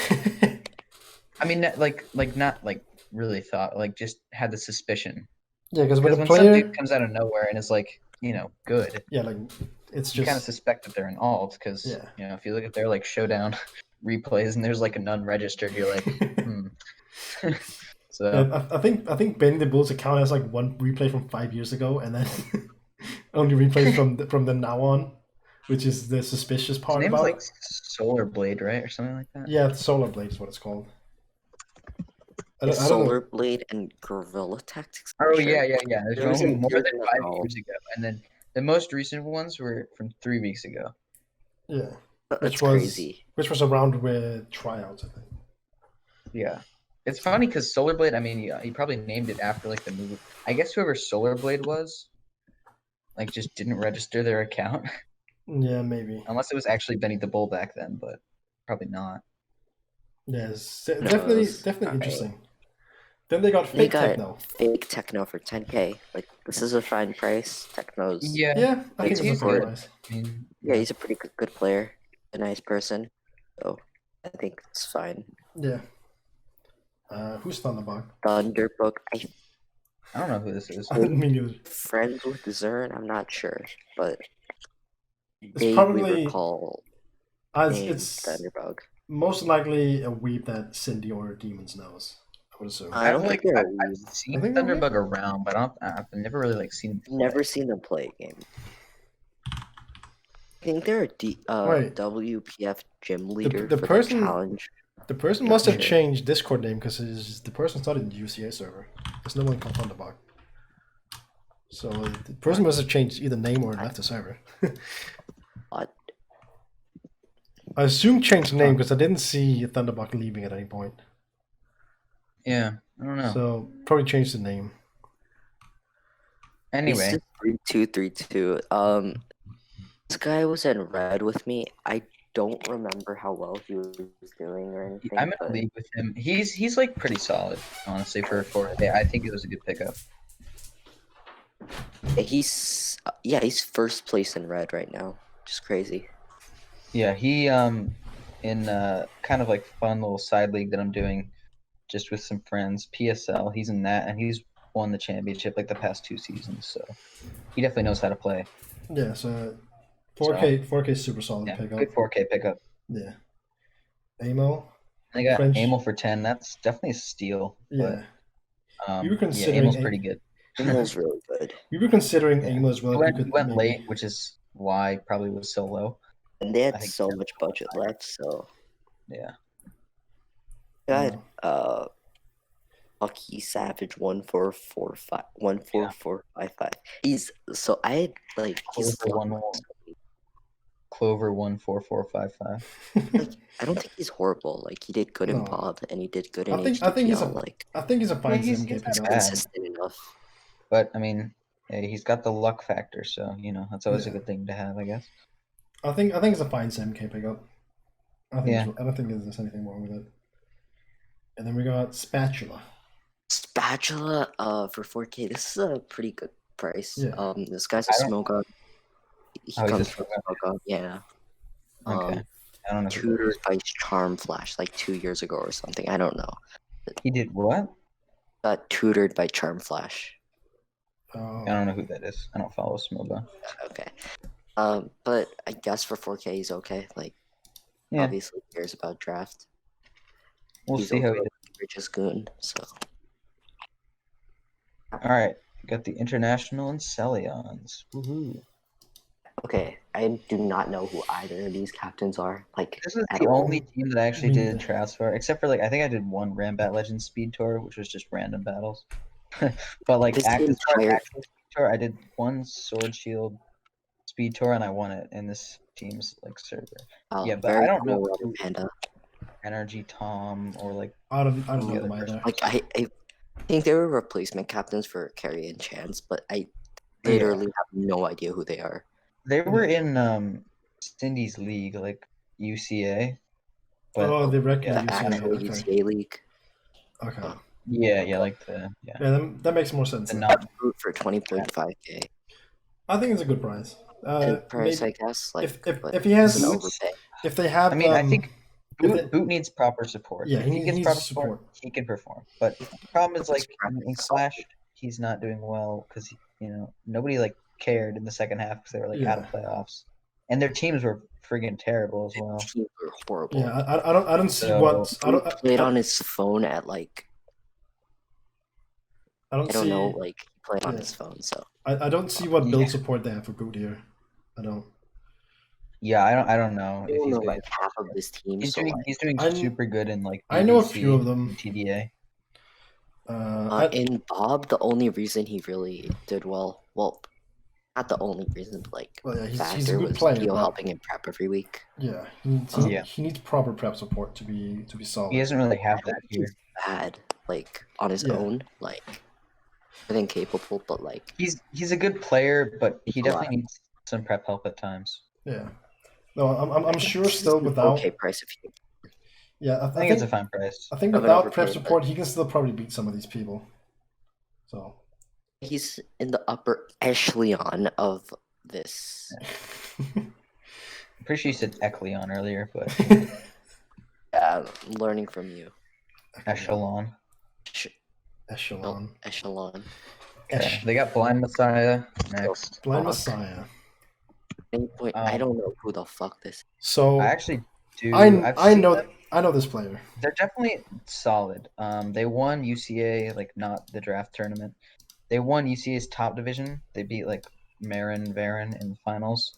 I mean, not like really thought, like just had the suspicion. when Because a when some player, dude comes out of nowhere and is like, good, yeah, like it's you kind of just suspect that they're an alt. Because Yeah. if you look at their like showdown replays and there's like a none registered, you're like, So Yeah, I think Benny the Bull's account has like one replay from 5 years ago, and then only replays from the now on, which is the suspicious his part name's about like it. Solar Blade, right, or something like that. Yeah, Solar Blade is what it's called. I don't Solar know. Blade and Guerrilla Tactics. Oh Sure. yeah. There's There was one a more than year 5 ago. years ago, and then the most recent ones were from 3 weeks ago. Yeah, That's was crazy. which was around with tryouts, I think. Yeah, it's funny because Solar Blade. I mean, he probably named it after like the movie. I guess whoever Solar Blade was, like, just didn't register their account, Yeah, maybe. unless it was actually Benny the Bull back then, but probably not. Yes, knows? definitely Alright. interesting. Then they got They fake got techno. fake techno for 10k. Like, this is a fine price. Techno's Yeah, Yeah, I think He's it's a good. good price. I mean, yeah, he's a pretty good player, a nice person. So I think it's fine. Yeah. Who's Thunderbug? Thunderbug, I don't know who this is. I didn't mean you. friends with Zern, I'm not sure, but It's vaguely probably recall name it's Thunderbug. most likely a weeb that Cindy or Demons knows. I would assume. I don't I've think they're a I've weeb. seen I think they're Thunderbug around, but I've never really like seen. Him Never play. seen them play a game. I think they're a Wait. WPF gym leader the for person- the challenge. The person Not must have sure. changed Discord name because the person started in the UCA server. There's no one called Thunderbug. So the person must have changed either name or left the server. Odd. I assume changed name because I didn't see Thunderbug leaving at any point. Yeah, I don't know. So probably changed the name. Anyway, 3232. This guy was in red with me. I don't remember how well he was doing or anything. I'm in a but league with him. He's like pretty solid, honestly, for a 4K. I think it was a good pickup. he's first place in red right now. Just crazy. Yeah, he in kind of like fun little side league that I'm doing just with some friends, PSL. He's in that, and he's won the championship like the past 2 seasons, so he definitely knows how to play. Yeah, so 4K super solid Yeah, pickup. good 4K pickup. Yeah. Amo. They got French- Amel for 10. That's definitely a steal. Yeah. But We were yeah, considering Amel's A- pretty good. Amel's really good. We were considering Yeah. Amo as well. He if we went could late, maybe- which is why it probably was so low. And they I had think so they're much budget higher. left, so Yeah. got Lucky Savage 14455. He's so I had like he's Clover 14455. like I don't think he's horrible. Like he did good in No. Bob and he did good I in think HDPL. he's a like I think he's a fine he's sim not pickup. bad. consistent enough. But I mean, hey, he's got the luck factor, so that's always Yeah. a good thing to have, I guess. I think it's a fine sim pickup. I don't think there's anything wrong with it. And then we got Spatula. Spatula for 4K. This is a pretty good price. Yeah. This guy's a I don't- smoke on. He Oh, he's a comes from smoke smoke on. Yeah. Okay. I don't know. Who that Tutored is. by Charm Flash like 2 years ago or something. I don't know. He did what? Got tutored by Charm Flash. Oh, I don't know who that is. I don't follow Smoga. Okay. But I guess for 4K he's okay. Like Yeah, obviously he cares about draft. we'll He's see how he also does. Richest goon. So All right, got the international and Celions. Woohoo! okay, I do not know who either of these captains are. Like This is at the all. only team that I actually Me did neither. trials for, except for I think I did one Rambat Legends speed tour, which was just random battles. But like This active entire- actual speed tour, I did one Sword Shield speed tour and I won it in this team's server. Oh, Yeah, but very I don't know cool, Rubber who- Panda. Energy Tom or I don't the know other them either. Like I think they were replacement captains for Carry and Chance, but I Yeah. literally have no idea who they are. they were in Cindy's league, like UCA. But Oh, they reckon yeah, The UCA. actual Okay. UCA league. Okay. yeah, like the Yeah, that makes more sense. the then. not Boot for 20.5K. I think it's a good price. Good price, maybe- I guess. Like, if but he has- it's an Boots- overpay. if they have, I mean, I think if Boot, they- Boot needs proper support. Yeah, if he he needs- gets he proper needs support, support. he can perform. But the problem is, His in graphics Clash, he's not doing well because nobody cared in the second half because they were out of playoffs, and their teams were friggin' terrible as well. Teams were horrible. yeah, I don't see So- what I Boot don't played on his phone at I don't I don't see know, he played on Yeah. his phone. So I don't see what Yeah. build support they have for boot here. I don't. Yeah, I don't know I if don't he's know gonna. half of this team. He's So doing I- super good in I know a BBC few of them. and TDA. in Bob, the only reason he really did well, not the only reason, but Well, yeah, he's a factor good was player, Theo but- helping him prep every week. Yeah, he needs, Yeah. he needs proper prep support to be solid. He doesn't really I have don't that think here. he's bad, on his Yeah. own, I think capable, but He's a good player, but he He's a lot. definitely needs some prep help at times. Yeah. No, I'm sure still it's an without. okay price if you Yeah, I think it's a fine price. I think Of an without overpay, prep but- support, he can still probably beat some of these people. So. he's in the upper echelon of this. I'm pretty sure you said Ecleon earlier, but I'm learning from you. Echelon. Echelon. Echelon. Okay. They got Blind Messiah next. Blind Fuck. Messiah. Any point, I Um, don't know who the fuck this. So I actually do. I I've seen know them. I know this player. They're definitely solid. They won UCA, not the draft tournament. They won UCA's top division. They beat Marin Varen in the finals.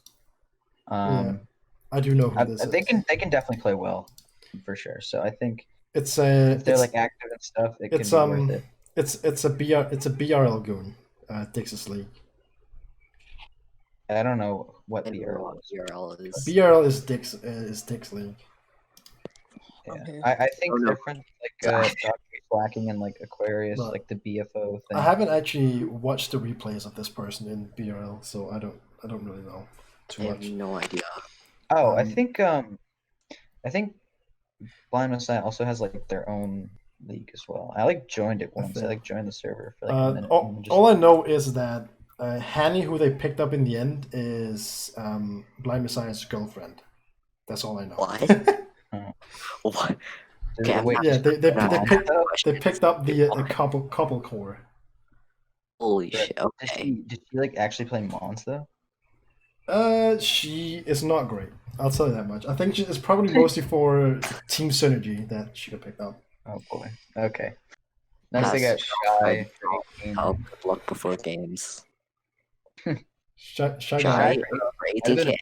I do know who this They is. can definitely play well, for sure. So I think It's a if they're it's, active and stuff, it can it's be worth it. it's a BRL goon, Texas League. I don't know what I don't know BRL what is. URL is. BRL is Dick's league. Yeah. Okay. I think Oh, no. they're friends Dr. Slacking and Aquarius, No. the BFO thing. I haven't actually watched the replays of this person in BRL, so I don't really know I too have much. no idea. Oh, I Um, think Blind Messiah also has their own league as well. I joined it once. I joined the server for a minute. and just- All I know is that Hanny, who they picked up in the end, is Blind Messiah's girlfriend. That's all I know. What? What? There's a okay, way- I'm Yeah, they not- picked Oh, they picked up the couple core. Holy But shit. Did Okay. she like actually play Mons though? She is not great. I'll tell you that much. I think it's probably mostly for team synergy that she got picked up. Oh boy. Okay. Next they Has got Shy for 18. help good luck before games. Shy Shy guy. for Might have 18k. been a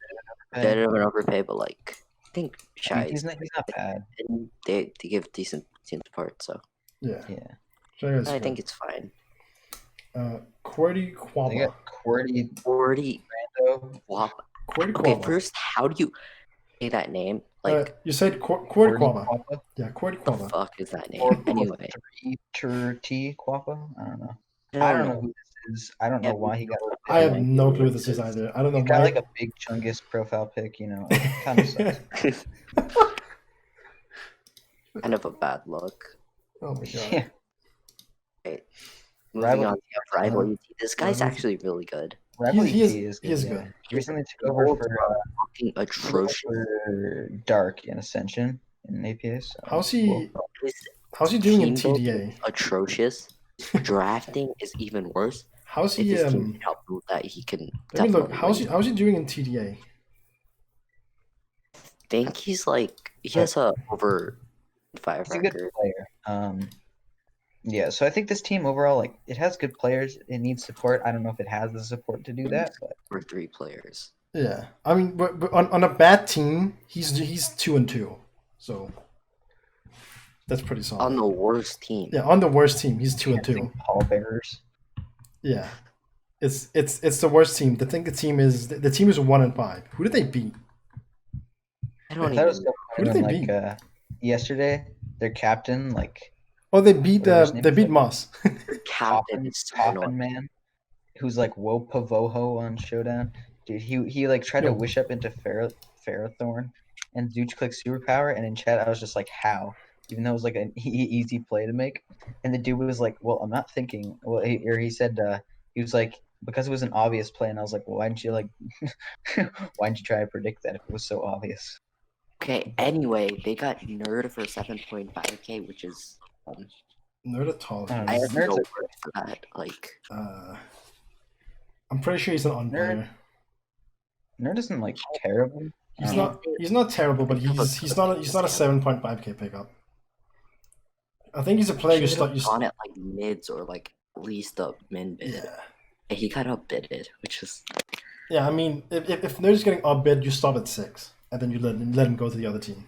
Better of an overpay, but like I think Shy he's is not bad. and they give decent team support, so Yeah. Yeah. Shy guy's I good. think it's fine. QWERTY They Quabba. got QWERTY 40 Brando. Wap. QWERTY Okay, Quabba. first, how do you say that name? Like, You said QWERTY QWERTY Quabba. Quappa. Yeah, QWERTY the Quabba. fuck is that name? Or Anyway, 3T Quappa. I don't know. I don't know who this is. I don't know why he got. I have no clue what this is either. I don't know He's got why. like a big Chungus profile pic. You know, it kind of sucks. kind of a bad look. Oh my god. Yeah. Moving on, we have Rival uh, UT. This guy's Rival- actually really good. Rival he UT is good. Yeah. good. He recently took over for Fucking atrocious. Dark in Ascension in APA. So How's cool. he? His How's he doing in team building TDA? is atrocious. Drafting is even worse. How's If he? his team can help him with that, he can Let me look. definitely win. How's he doing in TDA? I think he's like he has a over 5 He's a good record. player. Yeah, so I think this team overall, like, it has good players. It needs support. I don't know if it has the support to do that, but For 3 players. Yeah, I mean, but on a bad team, he's 2-2, so that's pretty solid. On the worst team. Yeah, on the worst team, he's 2-2. pallbearers. Yeah, it's the worst team. The team is 1-5. Who did they beat? I I don't thought it was even so Who funny did when, they like, yesterday, their captain, like, Oh, they beat Whatever his name they is. beat Moss. captain is so Coffin annoying. Man, who's like Wopavoho on Showdown. Dude, he like tried to Yo. wish up into Ferrothorn and Zooch click superpower, and in chat I was just like, how? Even though it was like an easy play to make, and the dude was like, well, I'm not thinking. Well, he said he was like, because it was an obvious play, and I was like, well, why didn't you like, why didn't you try to predict that if it was so obvious? Okay, anyway, they got Nerd for 7.5k, which is Nerdatoll. I don't I know. have Nerd's no a- word for that. Like I'm pretty sure he's an on Nerd. player. Nerd isn't like terrible. He's I don't not not terrible, but he's not a 7.5k pickup. I think he's a player you should start. have gone at like mids or like at least a min bid. Yeah. And he got outbidded, which is Yeah, I mean, if Nerd's getting outbid, you stop at 6, and then you let him go to the other team.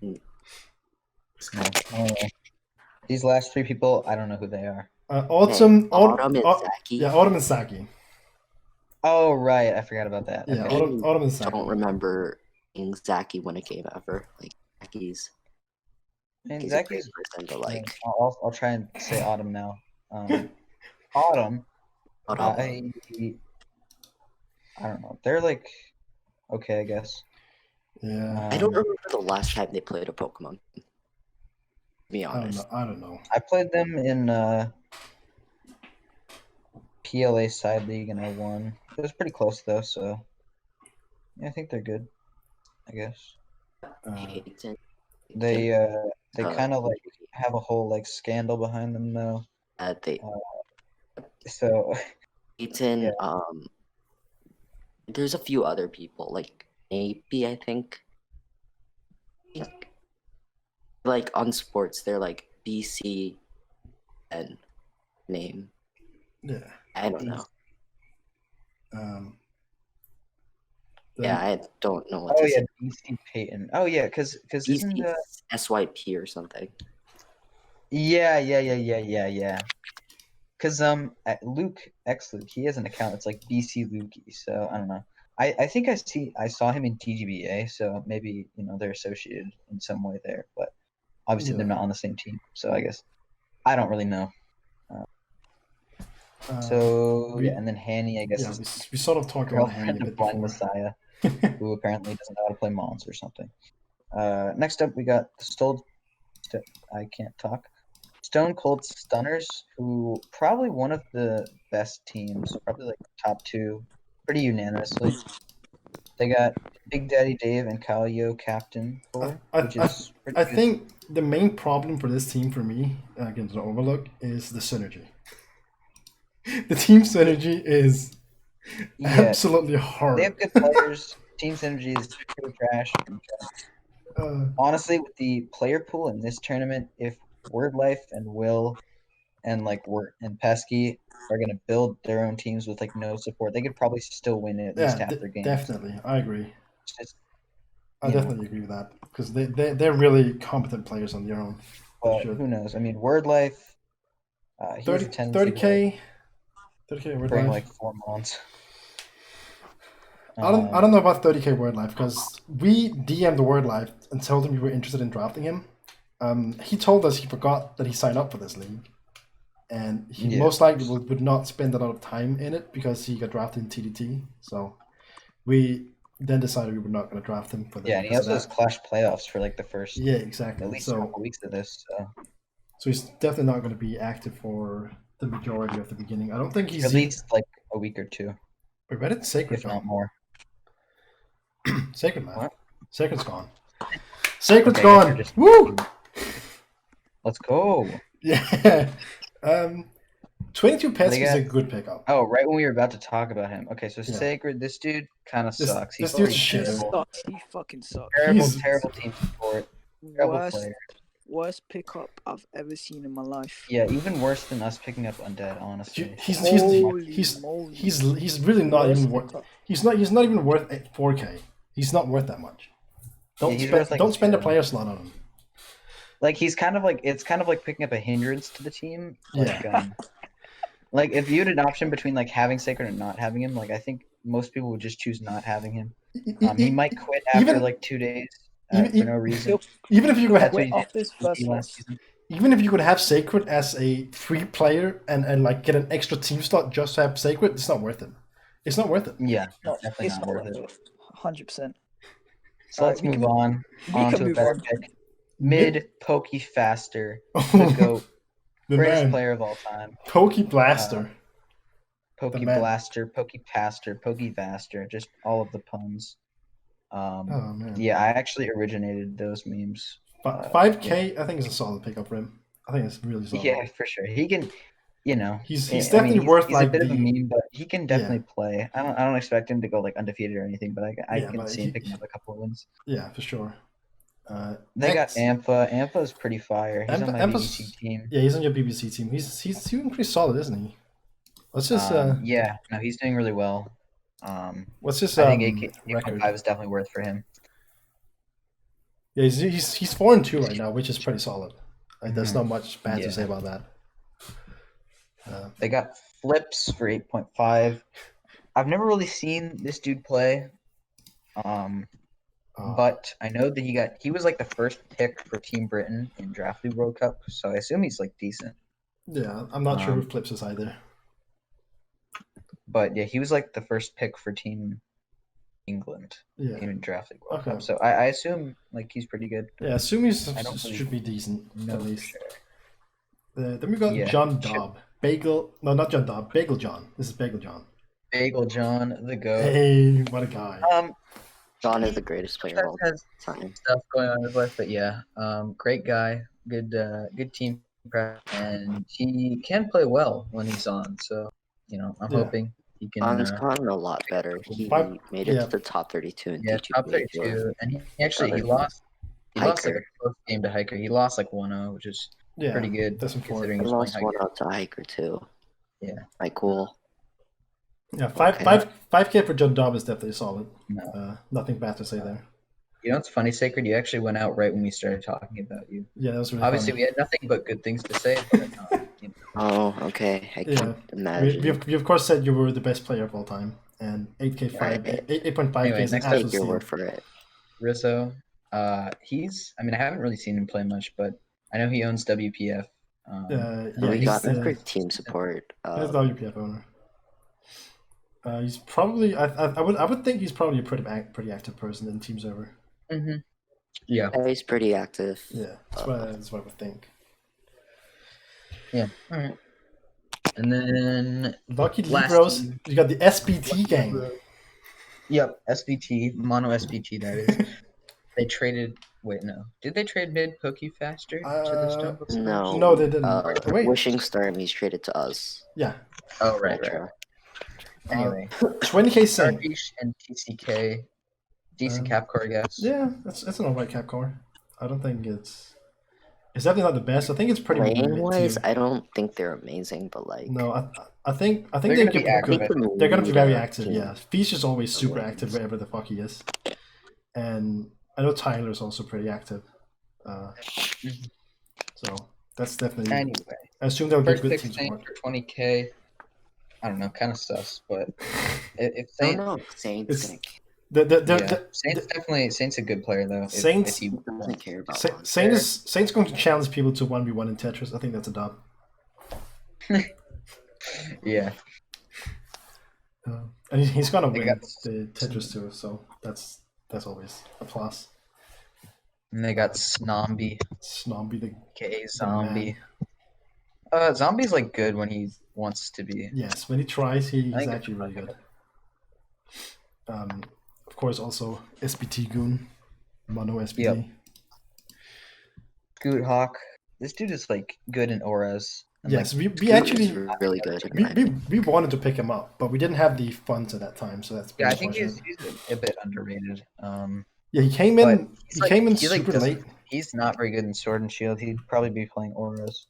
know. These last 3 people, I don't know who they are. Autumn and Zaki. Yeah, Autumn and Saki. Oh right, I forgot about that. Yeah, Okay. Autumn and I Saki. don't remember seeing Zaki win a game ever. Like Zaki's And he's Zaki's a great person, but like I'll try and say Autumn now. Autumn, what I don't know. They're like okay, I guess. Yeah, I don't remember the last time they played a Pokemon. To be honest. I don't know. I played them in PLA side league and I won. It was pretty close though, so yeah, I think they're good. I guess Peyton, they kind of like Peyton, have a whole like scandal behind them though. they So Peyton, Yeah. There's a few other people, like maybe I think like on sports they're like BC and name. Yeah. I don't know. Then- I don't know what oh to yeah, say. BC Peyton. Oh yeah, because isn't BC SYP or something. Yeah. Because Luke Luke, he has an account. It's like BC Lukey. So I don't know. I think I saw him in TGBA. So maybe they're associated in some way there. But obviously they're Yeah. not on the same team. So I guess I don't really know. we- and then Hanny, I guess, yeah, is we sort of talked about Hanny girlfriend a of bit Blind before. Messiah, who apparently doesn't know how to play Mons or something. Next up, we got I can't talk. Stone Cold Stunners, who probably one of the best teams, probably like top 2, pretty unanimously. They got Big Daddy Dave and Kyle Yo captain for, which is pretty I good. think the main problem for this team for me against the Overlook is the synergy. The team synergy is Yeah, absolutely they horrible. have good players. Team synergy is pretty trash. Honestly, with the player pool in this tournament, if Word Life and Will and Pesky are gonna build their own teams with like no support, they could probably still win at least half their games. Definitely. I agree. It's just, I you know, definitely agree with that because they're really competent players on their own. but Sure. who knows? I mean, Word Life, he has a tendency to 30k, 30k word bring life. like 4 months. I don't know about 30k word life because we DM'd the word life and told him we were interested in drafting him. He told us he forgot that he signed up for this league, and he Yeah. most likely would not spend a lot of time in it because he got drafted in TDT. So we then decided we were not going to draft him for the. Yeah, and he also has Clash playoffs for like the first Yeah, exactly. at least So a couple weeks of this. so he's definitely not going to be active for the majority of the beginning. I don't think he's At least like a week or 2, Wait, where did Sacred if go? not more. Sacred man. What? Sacred's gone. Sacred's Okay, I guess gone. we're just- Woo! Let's go. Yeah. 22 pets They is a got- good pickup. Oh, right when we were about to talk about him. Okay, so Yeah. Sacred, this dude kind of This- sucks. this He's dude's pretty shit. He terrible. sucks. He fucking sucks. Terrible, He's- terrible team support. Terrible Worst, player. worst pickup I've ever seen in my life. Yeah, even worse than us picking up Undead, honestly. He's Moly. he's really not Worst even worth. pickup. He's not even worth 4k. He's not worth that much. Don't Yeah, he's spend worth, like, don't spend a 0. player slot on him. Like it's kind of like picking up a hindrance to the team. Like, Yeah. like if you had an option between like having Sacred and not having him, like I think most people would just choose not having him. He might quit after even- like 2 days even- for no reason. Even if you could That's have, what he Wait, did off his with first me last loss. season. even if you could have Sacred as a free player and like get an extra team slot just to have Sacred, it's not worth it. It's not worth it. Yeah, No, definitely it's not worth it. 100%. So let's Alright, we move can- on. We On can to a move better on. pick. Mid Pokey Faster, the GOAT, The greatest man, player of all time. Pokey Blaster. Pokey man. Blaster, Pokey Pastor, Pokey Vaster, just all of the puns. Oh man. Yeah, I actually originated those memes. 5k, I think is a solid pickup for him. I think it's really solid. Yeah, for sure. He can, you know, He's I mean, definitely worth he's like a bit of a the. meme, but he can definitely play. I don't expect him to go like undefeated or anything, but I Yeah, can but see him picking up a couple of wins. Yeah, for sure. They got X- Ampha. Ampha is pretty fire. He's on my Ampha's- BBC team. Yeah, he's on your BBC team. He's doing pretty solid, isn't he? Let's just Yeah, no, he's doing really well. what's his I think record? 8.5 is definitely worth for him. Yeah, he's 4-2 right now, which is pretty solid. Like, there's Mhm. not much bad Yeah. to say about that. They got Flips for 8.5. I've never really seen this dude play. But I know that he was like the first pick for Team Britain in Draft League World Cup, so I assume he's like decent. Yeah, I'm not sure who Flips is either. But yeah, he was like the first pick for Team England Yeah, in Draft League World Okay. Cup. So I assume like he's pretty good. yeah. Assume he's I don't really should be decent No, at for least. sure. Then we got Yeah, John sure. Dobb, Bagel. No, not John Dobb. Bagel John. This is Bagel John. Bagel John, the GOAT. Hey, what a guy! John is the greatest player of all Has time. stuff going on in his life, but yeah, great guy, good team prep, and he can play well when he's on. So I'm Yeah. hoping he can. John's gotten a lot better. He Five- made it yeah. to the top 32 in Yeah, D2 top Play Tour. 32, and he actually Other lost. He lost like Hiker. a close game to Hiker. He lost like 1-0, which is Yeah, pretty good that's important. considering He he's lost playing one Hiker. out to Hiker too. Yeah. Like cool. Yeah, Okay. 5k for John Dobb is definitely solid. No. Nothing bad to say there. You know what's funny, Sacred? You actually went out right when we started talking about you. Yeah, that was really Obviously, funny. we had nothing but good things to say. But, Oh, okay. I Yeah. can imagine. We of course said you were the best player of all time, and 8k5, Right. 8.5k Anyway, is an next up- Take absolute your steal. word for it. Rizzo, I haven't really seen him play much, but I know he owns WPF. Yeah, we he's got him for the team support. he's the WPF owner. He's probably I would think he's probably a pretty active person in Team Server. Mm-hmm. Yeah. He's pretty active. Yeah, that's what I would think. Yeah. All right. And then Lucky Last Libros, team. you got the SBT gang. Yep, SBT, mono SBT that is. They traded Wait, no. Did they trade mid Pokey faster to the Stumble? No. No, they didn't. Wait. Wishing Storm, he's traded to us. Yeah. Oh, right. Metro. Anyway, 20k Saint. Starfish and TCK. Decent cap core, I guess. Yeah, that's an alright cap core. I don't think it's definitely not the best. I think it's pretty Playing mid-tier. wise, I don't think they're amazing, but like No, I think They're they gonna could be active. they're gonna be very leader active. team. Yeah, Feast is always super wins. active wherever the fuck he is, and I know Tyler's also pretty active. So that's definitely. Anyway, I assume they'll get first good pick team Saint support. for 20k. I don't know, kind of sus, but if I don't Saint, know if Saint's It's- gonna Saint's a good player though. Saints- if he doesn't care about Saint's going to challenge people to 1v1 in Tetris. I think that's a dub. yeah. And he's gonna They win got- the Tetris too, so that's always a plus. And they got Snomby, Snobby the aka man. Zombie. Zombie's like good when he wants to be. yes, when he tries, he's I think actually really good. Of course, also SBT Goon, Mono SBT. Yep. Good Hawk. This dude is like good in auras. And, Yes, like, we actually really good. in we, my we, we wanted to pick him up, but we didn't have the funds at that time, so that's yeah, I pretty think unfortunate. he's a bit underrated. Yeah, he came but in. he's He like- came in he, like, super doesn't- late. He's not very good in Sword and Shield. He'd probably be playing auras.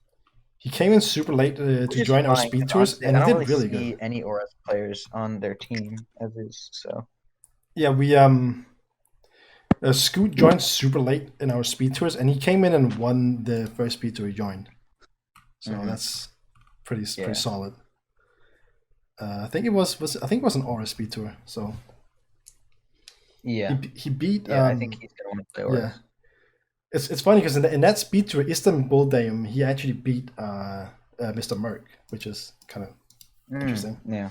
He came in super late Which to is join our fine, speed 'cause tours, honestly, and I he don't did really see good. any auras players on their team as is. So Yeah, we Scoot joined super late in our speed tours, and he came in and won the first speed tour he joined. So Mhm. that's pretty Yeah. solid. I think it was an aura speed tour. So yeah, he beat. I think he's gonna want to play auras. yeah. It's funny because in that speed tour, Istanbul Dame, he actually beat Mr. Merc, which is kind of interesting. Yeah.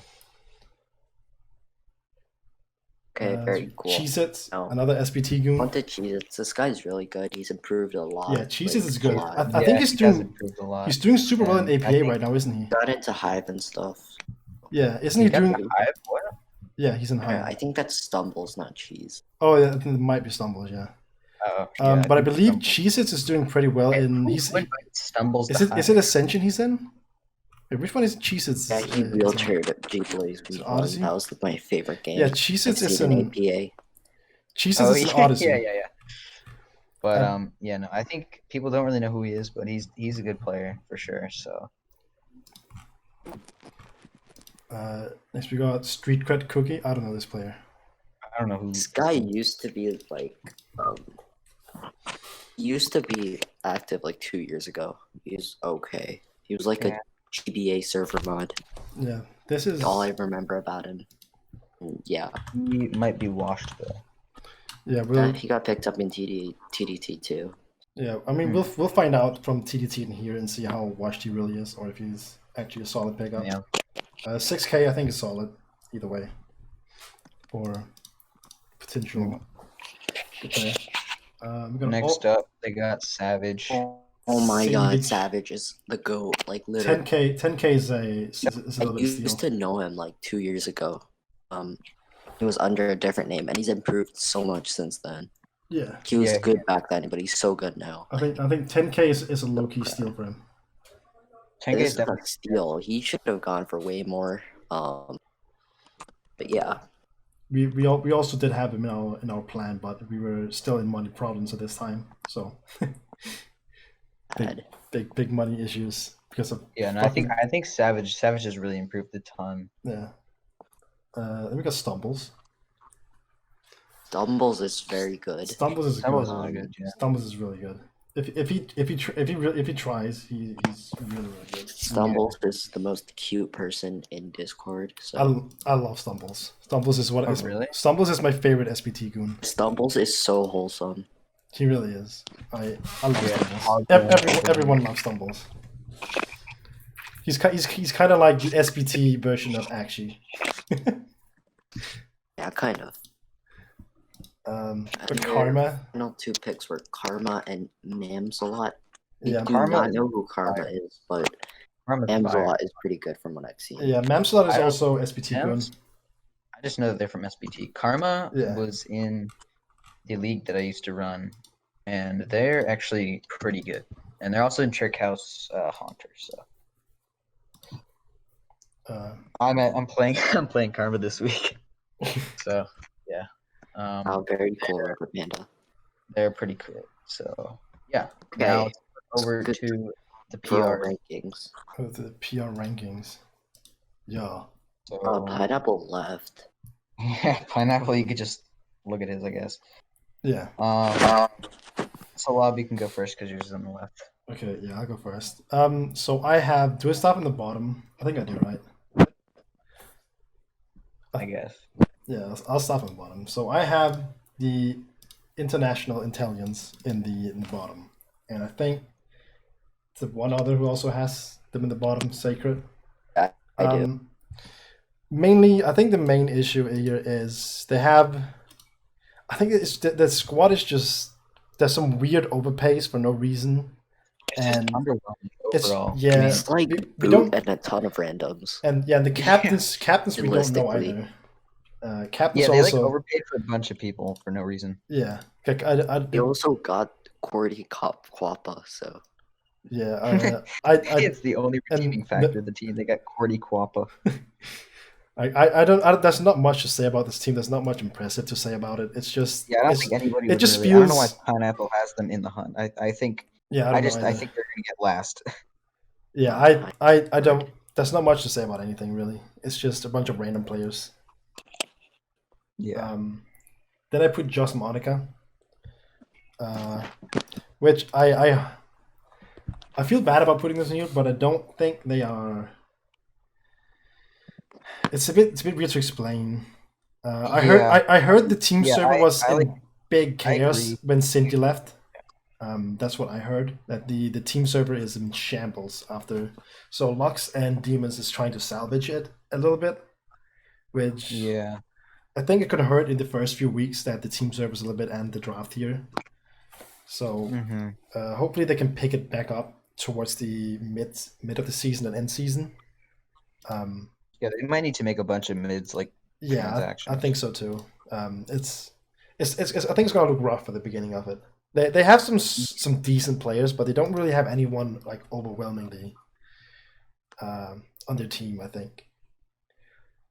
Okay, very cool. Cheez-Its, No. another SBT goon. Want to Cheez-Its. This guy's really good. He's improved a lot. Yeah, Cheez-Its like, is a good. lot. I think he's he has doing improved a lot. he's doing super well in And I APA think- right now, isn't he? Got into Hive and stuff. Yeah, isn't he He got doing? the Hive? What? Yeah, he's in Yeah, high. I think that's Stumbles, not Cheese. Oh yeah, I think it might be Stumbles. Yeah, Oh, but I think believe Stumbles. Cheez-Its is doing pretty well in. Who He's invites Stumbles. is to it Hive? Ascension he's in? Wait, which one is Cheez-Its? Yeah, he wheelchaired at G-Blaze Is it week 1. Odyssey? That was my favorite game. Yeah, I've Cheez-Its is seen in APA. Cheez-Its Oh, is in yeah, Odyssey. yeah. But Um, yeah, no, I think people don't really know who he is, but he's a good player for sure. So Next we got Street Cred Cookie. I don't know this player. I don't know who. This guy used to be like, used to be active like 2 years ago. He's okay. He was like Yeah. a GBA server mod. Yeah, this is All I remember about him. And yeah, He might be washed though. yeah. We'll he got picked up in TDT too. yeah. I mean, we'll find out from TDT in here and see how washed he really is, or if he's actually a solid pickup. Yeah. 6K I think is solid either way. For potential good player. We're gonna Next up, they got Savage. Oh my god, Savage. Savage is the GOAT. Like literally. 10K is a I little bit of used steal. to know him like 2 years ago. He was under a different name, and he's improved so much since then. Yeah, He was Yeah, good back then, but he's so good now. I think 10K is a low key steal for him. 10K This is is definitely a steal. He should have gone for way more. But yeah, We also did have him in our plan, but we were still in money problems at this time. So bad. big money issues because of Yeah, no, I think Savage has really improved a ton. yeah. Then we got Stumbles. Stumbles is very good. Stumbles is Stumbles good. is really good, yeah. Stumbles is really good. If he tries, he's really good. Stumbles is the most cute person in Discord. So I love Stumbles. Stumbles is what Oh, is really? Stumbles is my favorite SPT goon. Stumbles is so wholesome. He really is. I love Yeah, Stumbles. hard Everyone loves Stumbles. He's kind of like the SPT version of Akshi. Yeah, kind of. But Yeah. Karma, Final 2 picks were Karma and Mams a lot. I yeah, do Karma not is know who Karma fire. is, but Karma's Mams a fire. lot is pretty good from what I've seen. yeah. Mamslot is I don't- also SPT goon. Mams? I just know that they're from SBT. Karma Yeah. was in the league that I used to run, and they're actually pretty good. And they're also in Trick House Haunter. So I'm playing I'm playing Karma this week. So yeah, Oh, very cool, Rubber Panda. they're pretty cool. So yeah, Okay, now let's go over good to the overall PR. rankings. The PR rankings. Yeah. So Pineapple left. yeah, Pineapple. You could just look at his, I guess. Yeah. Selobgo, you can go first because yours is on the left. Okay, yeah, I'll go first. So I have. Do I start from the bottom? I think I do, right? I guess. Yeah, I'll start from the bottom. So I have the international intelligence in the bottom, and I think the one other who also has them in the bottom, Sacred. I do. Mainly, I think the main issue here is they have. I think it's the squad is just there's some weird overpays for no reason, It's just and underwhelming it's overall. yeah. It's like we boot don't and a ton of randoms. and yeah the captains we don't know Realistically. either. Captains Yeah, they also overpaid for a bunch of people for no reason. yeah. Like I They also got Cordy Quappa, so yeah I It's the only redeeming and factor of the team. They got Cordy Quappa. I don't there's not much to say about this team. There's not much impressive to say about it. It's just Yeah, I don't it's, think anybody it would just really. I don't know why feels Pineapple has them in the hunt. I think yeah I don't know I either. think they're gonna get last. Yeah, I don't. There's not much to say about anything really. It's just a bunch of random players. Yeah. Then I put Joss Monica, which I feel bad about putting this in here, but I don't think they are. It's a bit weird to explain. I heard Yeah. I heard the team Yeah, server was I in big I chaos agree. when Cynthia left. That's what I heard. That the team server is in shambles after. So Lux and Demons is trying to salvage it a little bit, which Yeah. I think it could hurt in the first few weeks that the team server is a little bit and the draft here. So Mm-hmm. hopefully they can pick it back up towards the mid of the season and end season. Yeah, they might need to make a bunch of mids like Yeah, transactions. I think so too. It's I think it's gonna look rough at the beginning of it. They have some decent players, but they don't really have anyone like overwhelmingly on their team. I think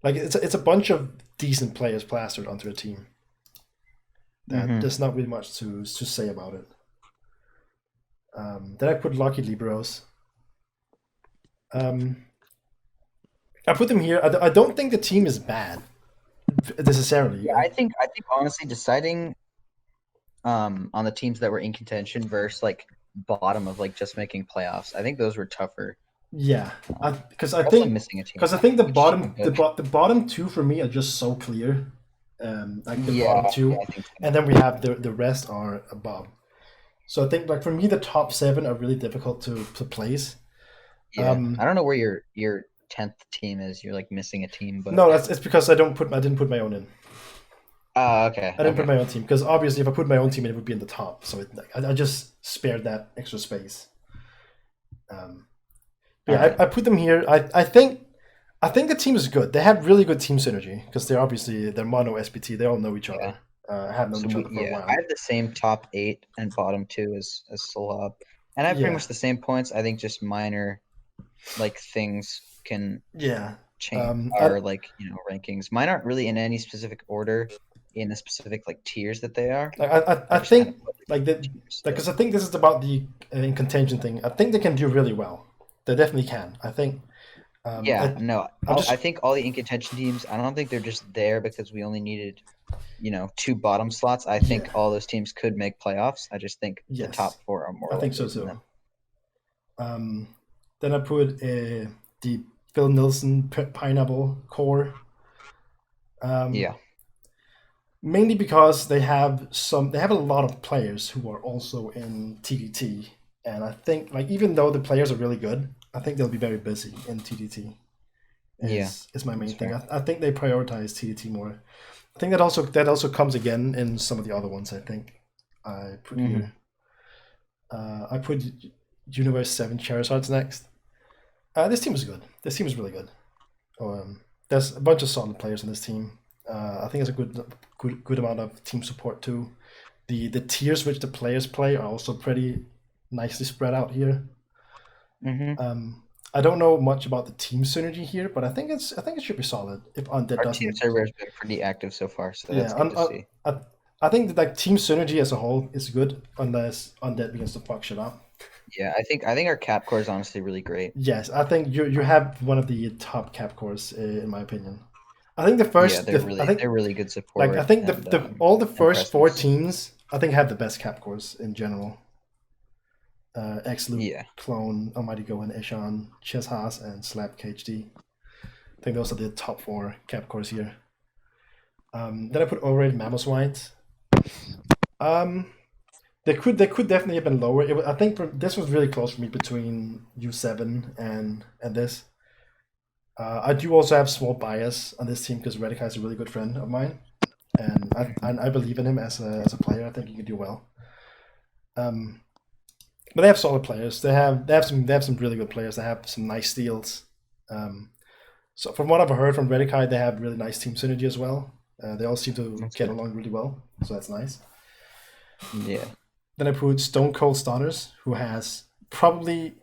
like it's a bunch of decent players plastered onto a team. That there's not really much to say about it. Then I put Lucky Liberos. I put them here. I don't think the team is bad necessarily. Yeah, I think honestly deciding on the teams that were in contention versus like bottom of like just making playoffs, I think those were tougher. Yeah, because I Also think missing a team. because I think the which- bottom the bottom two for me are just so clear. Like the bottom two, yeah, I think so. and then we have the rest are above. So I think like for me the top seven are really difficult to place. Yeah. I don't know where your 10th team is. You're like missing a team, but No, it's because I didn't put my own in. Oh, okay. I didn't put my own team because obviously if I put my own team in, it would be in the top. So I just spared that extra space. Yeah, Alright. I put them here. I think the team is good. They have really good team synergy because they're mono SPT. They all know each other. Have known So each other for a while. I have the same top 8 and bottom 2 as Solab. And I have Yeah. pretty much the same points. I think just minor like things can Yeah. change our like, rankings. Mine aren't really in any specific order in the specific like tiers that they are. I just think kinda put like that tiers, because I think this is about the in contention thing. I think they can do really well. They definitely can. I think. I think all the in contention teams, I don't think they're just there because we only needed, 2 bottom slots. I think all those teams could make playoffs. I just think the Yes. top 4 are more. I think so likely than too. them. Then I put the Phil Nilsson Pineapple core. Yeah. Mainly because they have a lot of players who are also in TDT, and I think like even though the players are really good, I think they'll be very busy in TDT. Is my main thing. I think they prioritize TDT more. I think that also comes again in some of the other ones. I think I put here. I put Universe 7 Charizards next. This team is good. This team is really good. There's a bunch of solid players in this team. I think there's a good amount of team support too. the tiers which the players play are also pretty nicely spread out here. Mm-hmm. I don't know much about the team synergy here, but I think it should be solid if Undead Our doesn't. team server has been pretty active so far, so that's Yeah, good to see. I think that like team synergy as a whole is good unless Undead begins to fuck shit up. Yeah, I think our cap core is honestly really great. Yes, I think you have one of the top cap cores in my opinion. I think the first, Yeah, they're I really good support. like I think and, all the first four presence. teams I think have the best cap cores in general. X-Loop, Yeah. Clone, Almighty Go, and Ishan, Chess Haas, and Slap KHD. I think those are the top 4 cap cores here. Then I put overrated Mammoth. They could definitely have been lower. I think this was really close for me between U7 and this. I do also have small bias on this team because Redikai is a really good friend of mine, and I believe in him as a player. I think he can do well. But they have solid players. They have some really good players. They have some nice steals. So from what I've heard from Redikai, they have really nice team synergy as well. They all seem to get along really well, so that's nice. Yeah. Then I put Stone Cold Stunners, who has probably,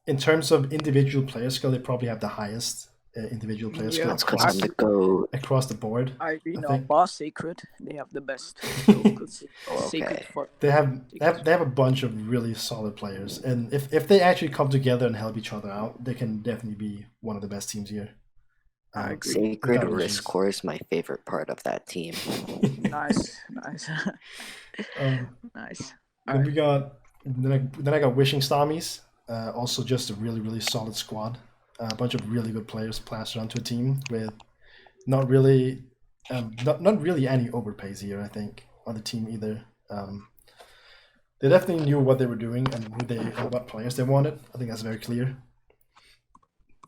in terms of individual player skill, they probably have the highest individual player skill That's because I'm the GOAT. across the board. I agree. I No, think. Boss Sacred, they have the best. Sacred Okay. for They have a bunch of really solid players, and if they actually come together and help each other out, they can definitely be one of the best teams here. I agree. Sacred without Risk issues. Core is my favorite part of that team. Nice. Nice. Then we got then I got Wishing Stommies, also just a really solid squad, a bunch of really good players plastered onto a team with not really any overpays here. I think on the team either. They definitely knew what they were doing and what players they wanted. I think that's very clear.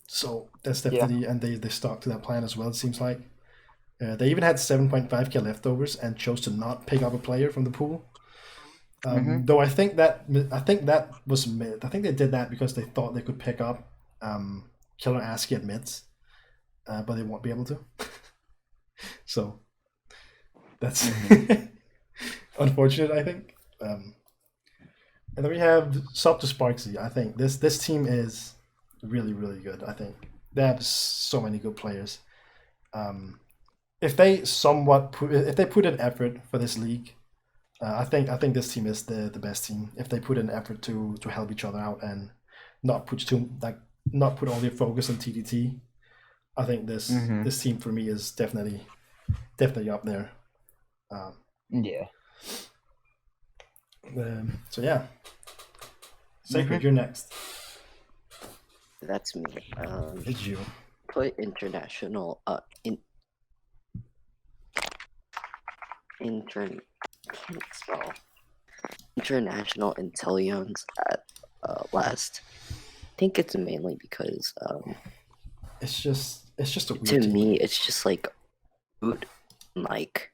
So that's definitely and they stuck to that plan as well. It seems like they even had 7.5k leftovers and chose to not pick up a player from the pool. Though I think that was myth. I think they did that because they thought they could pick up Killer ASCII at mids, but they won't be able to. So that's unfortunate, I think. And then we have Sub to Sparksy. I think this team is really good. I think they have so many good players. If they put in effort for this league, I think this team is the best team. If they put in effort to help each other out and not put all their focus on TDT, I think this team for me is definitely up there. Yeah. So yeah, Sacred, you're next. That's me. It's you. Put international can't spell. International Intellions at last. I think it's mainly because It's just a weird to team. me it's just like boot like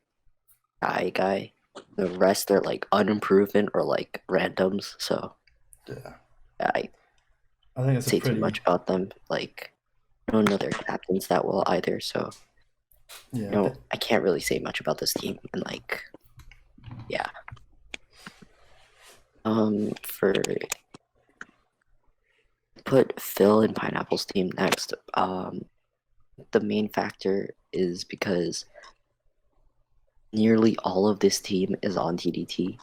guy. The rest are like unimproven or like randoms. So Yeah, I I think it's say a pretty too much about them. Like I don't know their captains that well either. So yeah. no, I can't really say much about this team. And like, yeah. For put Phil in Pineapple's team next. The main factor is because nearly all of this team is on TDT.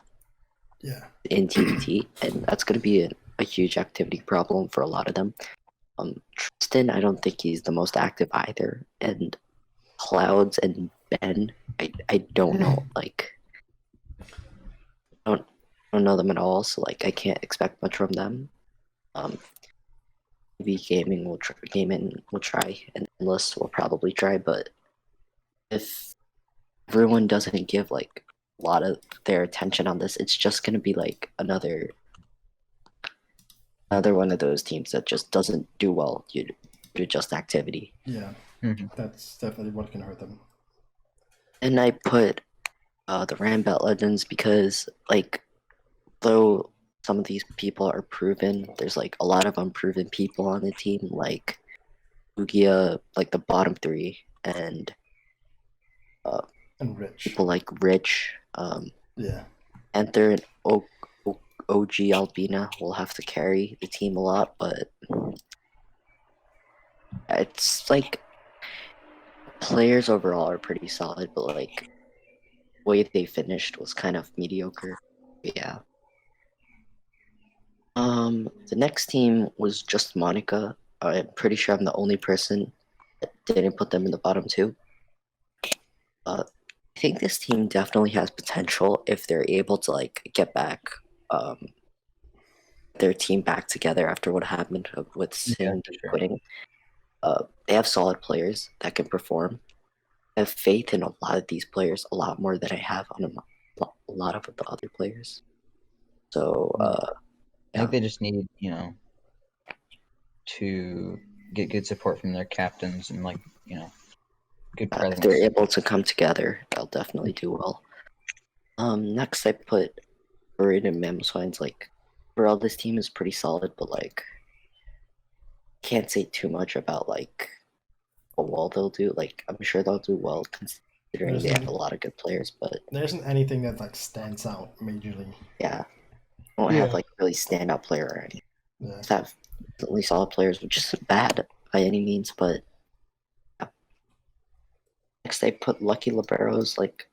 Yeah. In TDT, and that's going to be a huge activity problem for a lot of them. Tristan, I don't think he's the most active either, and Clouds and Ben, I don't know, like, I don't know them at all, so like I can't expect much from them. Maybe Gaming will try, and Endless will probably try, but if everyone doesn't give like a lot of their attention on this, it's just gonna be like another one of those teams that just doesn't do well due to just activity. Yeah, that's definitely what can hurt them. And I put the Rambelt Legends because, like, though some of these people are proven, there's like a lot of unproven people on the team, like Ugia, like the bottom three, and Rich. people like Rich, Yeah. Panther and OG Albina will have to carry the team a lot, but it's like players overall are pretty solid, but like the way they finished was kind of mediocre. Yeah. The next team was just Monica. I'm pretty sure I'm the only person that didn't put them in the bottom two. I think this team definitely has potential if they're able to like get back their team back together after what happened with Cindy for sure. quitting. They have solid players that can perform. I have faith in a lot of these players, a lot more than I have on a lot of the other players. So I think they just need, to get good support from their captains and good if presence. they're able to come together, they'll definitely do well. Next I put Bird and Mamswine's. Like, overall this team is pretty solid, but like can't say too much about like how well they'll do. Like, I'm sure they'll do well considering they have a lot of good players, but There isn't anything that like stands out majorly. yeah, won't have like really standout player or anything. Yeah. Just have only solid players, which isn't bad by any means, but yeah. Next I put Lucky Liberos. Like,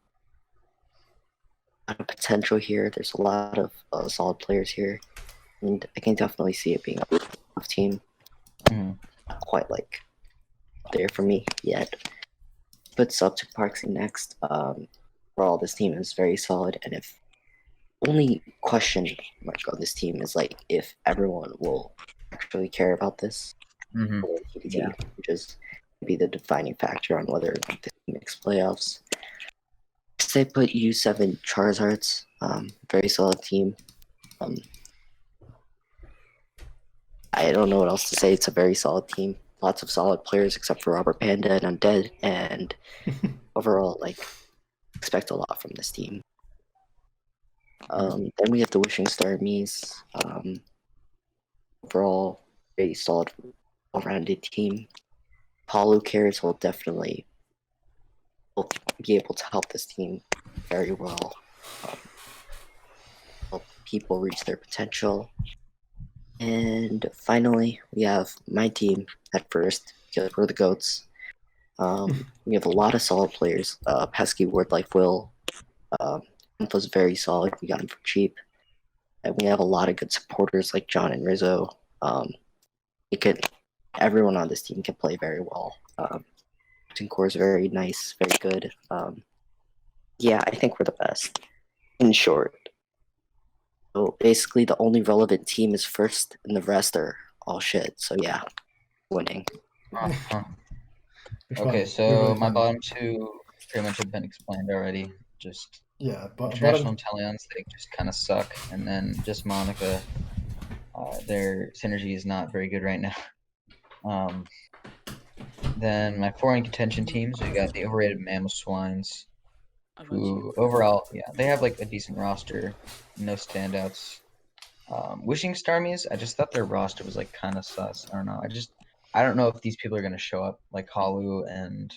a lot of potential here. There's a lot of solid players here, and I can definitely see it being a tough team. Mhm. Not quite like there for me yet. But Celtic Parksy next. Overall, this team is very solid, and if only question mark on this team is like if everyone will actually care about this, Mhm. TDT, which is be the defining factor on whether this team makes playoffs. They put U7 Charizards, very solid team. I don't know what else to say. It's a very solid team. Lots of solid players except for Robert Panda and Undead, and overall, like, expect a lot from this team. Then we have the Wishing Star Mies. Overall, very solid, well-rounded team. Paulo Cares will definitely be able to help this team very well. Help people reach their potential. And finally, we have my team at first because we're the GOATs. We have a lot of solid players. Pesky Word Life Will was very solid. We got him for cheap. And we have a lot of good supporters like John and Rizzo. Everyone on this team can play very well. Core is very nice, very good. Yeah, I think we're the best. In short. So basically, the only relevant team is first, and the rest are all shit. So yeah, winning. Uh-huh. Which Okay, one? so Really my fun. bottom two pretty much have been explained already. Just Yeah, but international Italians, they just kind of suck, and then just Monica, their synergy is not very good right now. Then my foreign contention teams, we got the overrated Mammal Swines, who overall, yeah, they have like a decent roster, no standouts. Wishing Starmies, I just thought their roster was like kind of sus. I don't know. I don't know if these people are gonna show up like Halu, and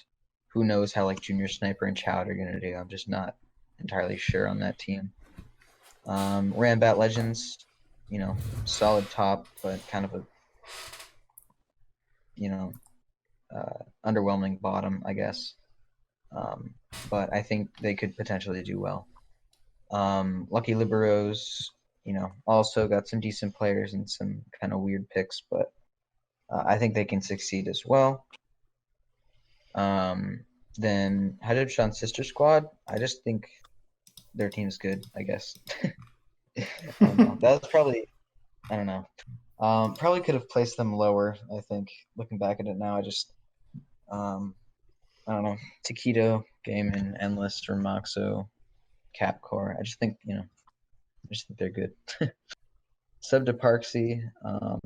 who knows how like Junior Sniper and Chowd are gonna do. I'm just not entirely sure on that team. Rambat Legends, solid top, but kind of a underwhelming bottom, I guess. But I think they could potentially do well. Lucky Liberos, also got some decent players and some kind of weird picks, but I think they can succeed as well. Then Hadibshan's Sister Squad, I just think their team's good, I guess. I don't know. That was probably, I don't know. Probably could have placed them lower, I think. Looking back at it now, I don't know. Taquito, Gaiman, Endless, or Moxo, Capcore. I just think they're good. Sub to Parksy,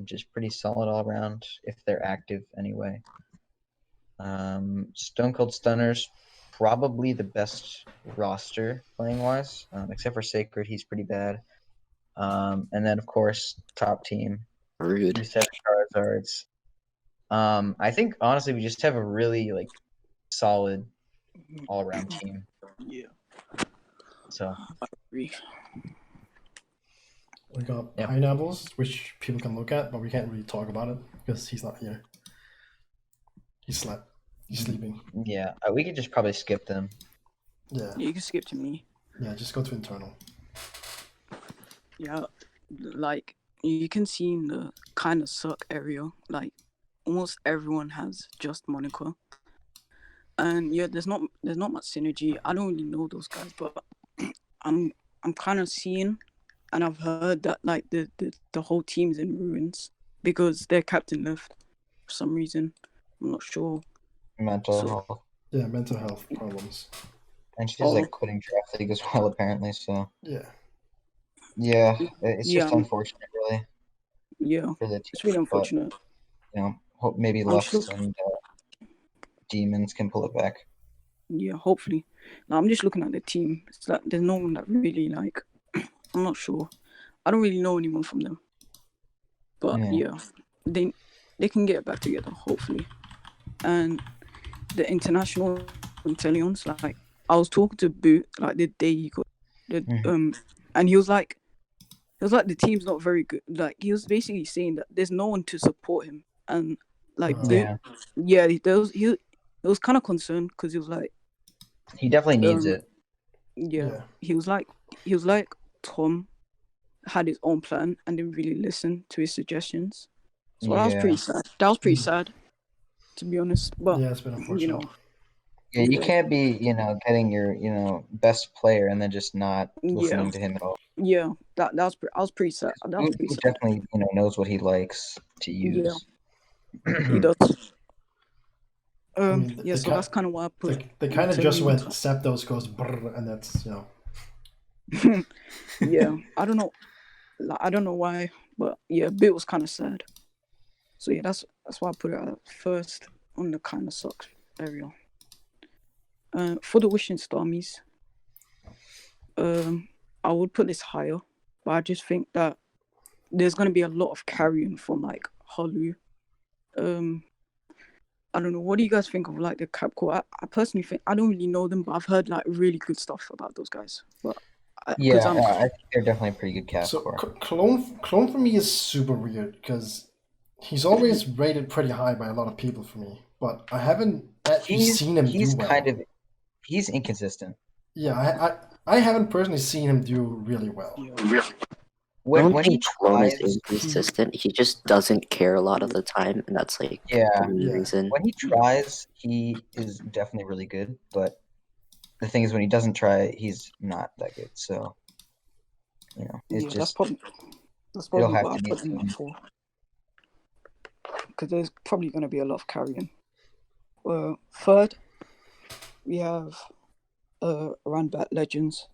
just pretty solid all around if they're active anyway. Stone Cold Stunners, probably the best roster playing wise, except for Sacred, he's pretty bad. And then of course top team, Rude. U7 Charizards. I think honestly we just have a really solid all around team. Yeah. So Agree. We got Yep. pineapples, which people can look at, but we can't really talk about it because he's not here. He slept. He's sleeping. yeah, we could just probably skip them. Yeah. You can skip to me. Yeah, just go to internal. Yeah, like you can see in the kind of suck area, like almost everyone has just Monica, and yeah, there's not much synergy. I don't really know those guys, but I'm kind of seeing, and I've heard that like the whole team's in ruins because their captain left for some reason. I'm not sure. Mental So- health. Yeah, mental health problems. And she's Oh. like quitting draft league as well, apparently. So Yeah. yeah, it's Yeah, just unfortunate, really, Yeah, for the it's team. really unfortunate. But, hope maybe I'm Lux sure- and Demons can pull it back. Yeah, hopefully. Now I'm just looking at the team. It's like there's no one that really like. I'm not sure. I don't really know anyone from them. But Yeah. they can get back together hopefully. And the international intelligence, like I was talking to Boot like the day he got and he was like the team's not very good. Like he was basically saying that there's no one to support him, and like Yeah. he was kind of concerned because he was like He definitely needs it. Yeah. he was like Tom had his own plan and didn't really listen to his suggestions. So that was Yeah. pretty sad. That was pretty sad, to be honest. But Yeah, it's been unfortunate. you know, Yeah, you Yeah. can't be, getting your, best player and then just not listening to him at all. yeah, that was pretty sad. That was Boot pretty sad. definitely, knows what he likes to use. He does. mean, Yeah, they so that's kind of why I put. They kind of Intel just in went top. Septos goes brr, and that's Yeah, I don't know. Like, I don't know why, but yeah, Bit was kind of sad. So yeah, that's why I put it at first on the kind of sucks area. For the wishing stormies, I would put this higher, but I just think that there's gonna be a lot of carrying from like Halu. I don't know. What do you guys think of like the Capcore? I personally think I don't really know them, but I've heard like really good stuff about those guys. But I think they're definitely a pretty good cast so for. Clone for me is super weird because he's always rated pretty high by a lot of people for me, but I haven't actually seen him do well. He's inconsistent. Yeah, I haven't personally seen him do really well. I don't When he think Clone is tries, inconsistent. He just doesn't care a lot of the time, and that's like the main Yeah. reason. when he tries, he is definitely really good. But the thing is, when he doesn't try, he's not that good. So, it's that's just probably it'll have what I to be put him up for. Because there's probably going to be a lot of carrying. Third, we have Runbat Legends.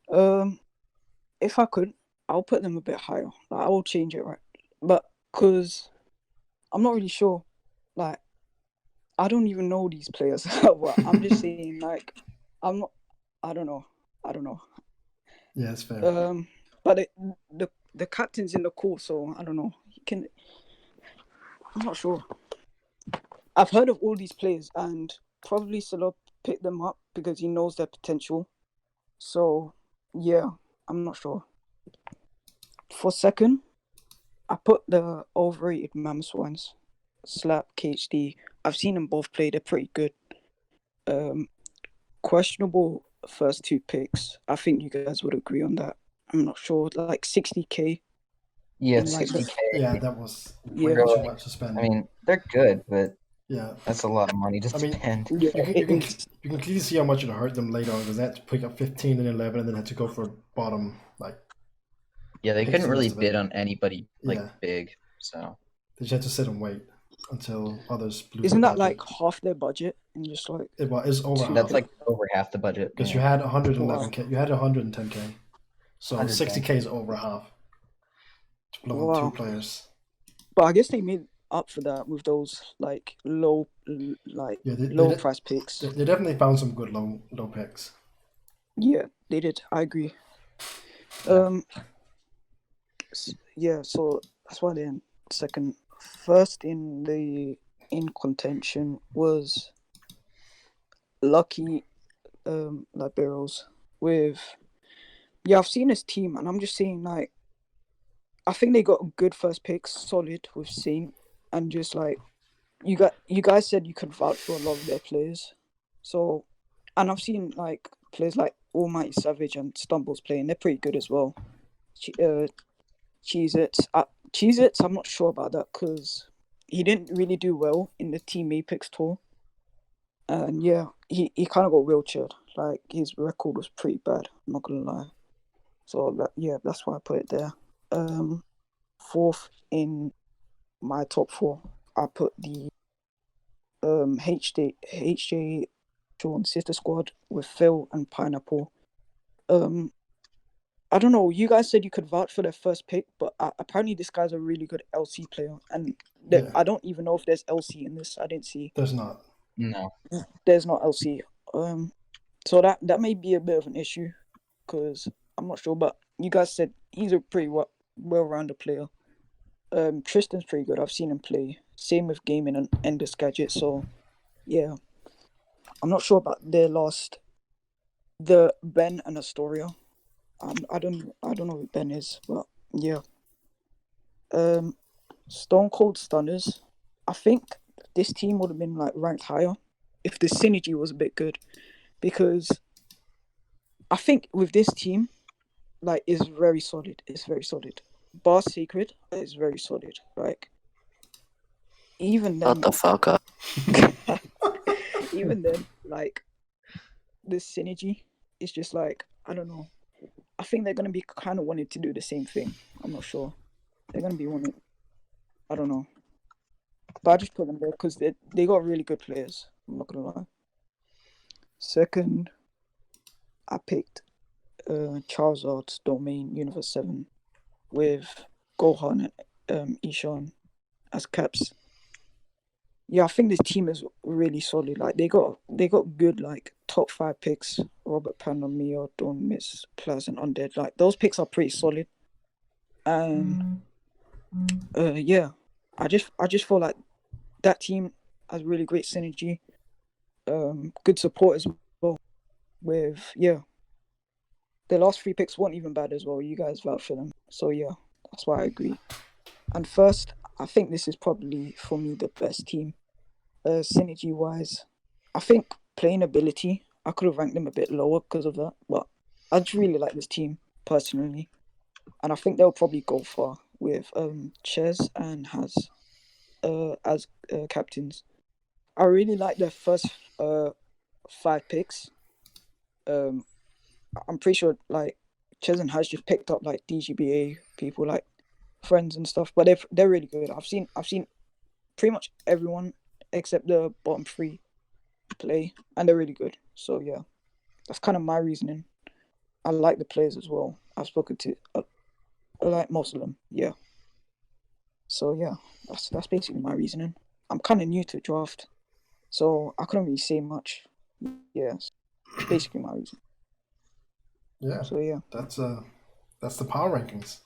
If I could, I'll put them a bit higher. Like, I will change it, right? But because I'm not really sure. Like, I don't even know these players. Well, I'm just saying, like, I'm not. I don't know. Yeah, it's fair. But the captain's in the call, so I don't know. I'm not sure. I've heard of all these players, and probably Selobgo picked them up because he knows their potential. So yeah, I'm not sure. For second, I put the overrated Mammoth ones, Slap, KHD. I've seen them both play. They're pretty good. Questionable first two picks. I think you guys would agree on that. I'm not sure. Like 60K. Yeah, in, like, 60K. Yeah, that was Yeah. way Really? too much to spend. I mean, they're good, but yeah, that's a lot of money to I mean, spend. Yeah, you can clearly see how much it hurt them later on because they had to pick up 15 and 11 and then had to go for bottom. Like, Yeah, they Takes couldn't the really rest of it. bid on anybody Yeah. big. So they just had to sit and wait until others blew. Isn't the that like budget. half their budget? And just like It's over half. that's like over half the budget. because yeah. you had 111K, you had 110K, so 110K. 60K is over half. To blow on Wow. 2 players. But I guess they made up for that with those like low Yeah, low price picks. They definitely found some good low picks. Yeah, they did. I agree. Yeah, so that's why they're in second. First in contention was Lucky Liberos I've seen his team, and I'm just saying, like, I think they got a good first pick, solid with Saint, and just like you guys said you could vouch for a lot of their players. So, and I've seen like players like Almighty Savage and Stumbles playing. They're pretty good as well. Cheez-Its, Cheez-Its, I'm not sure about that because he didn't really do well in the Team Apex tour. And yeah, he kind of got wheelchaired. Like his record was pretty bad. I'm not gonna lie. So that's why I put it there. Fourth in my top four, I put the HJ Sean Sister Squad with Phil and Pineapple. I don't know. You guys said you could vouch for their first pick, but apparently this guy's a really good LC player, and Yeah. I don't even know if there's LC in this. I didn't see. There's not. No. There's not LC. So that may be a bit of an issue, because I'm not sure. But you guys said he's a pretty well-rounded player. Tristan's pretty good. I've seen him play. Same with Gaming and Endless Gadget. So yeah, I'm not sure about their last. The Ben and Astoria. I don't know who Ben is, but yeah. Stone Cold Stunners. I think this team would have been like ranked higher if the synergy was a bit good, because I think with this team, like, is very solid. It's very solid. Bar Secret is very solid. Like, even then, Shut the fuck up. even then, like, the synergy is just like, I don't know. I think they're gonna be kind of wanting to do the same thing. I'm not sure. They're gonna be wanting. I don't know. But I just put them there because they got really good players. I'm not gonna lie. Second, I picked Charizard's Domain Universe 7 with Gohan and Ishan as caps. Yeah, I think this team is really solid. Like they got good like top 5 picks. Robert Panomio, Don't Miss, Plaz, and Undead. Like those picks are pretty solid. And yeah, I just feel like that team has really great synergy. Good support as well. With the last 3 picks weren't even bad as well. You guys vouch for them, so yeah, that's why I agree. And first, I think this is probably for me the best team. Synergy wise, I think playing ability, I could have ranked them a bit lower because of that, but I just really like this team personally, and I think they'll probably go far with Ches and Has as captains. I really like their first 5 picks. I'm pretty sure like Ches and Has just picked up like DGBA people, like friends and stuff, but they're really good. I've seen pretty much everyone except the bottom 3 play, and they're really good. So yeah, that's kind of my reasoning. I like the players as well. I've spoken to I like most of them. Yeah. So yeah, that's basically my reasoning. I'm kind of new to draft, so I couldn't really say much. Yeah, it's basically my reason. Yeah, So yeah, that's the power rankings.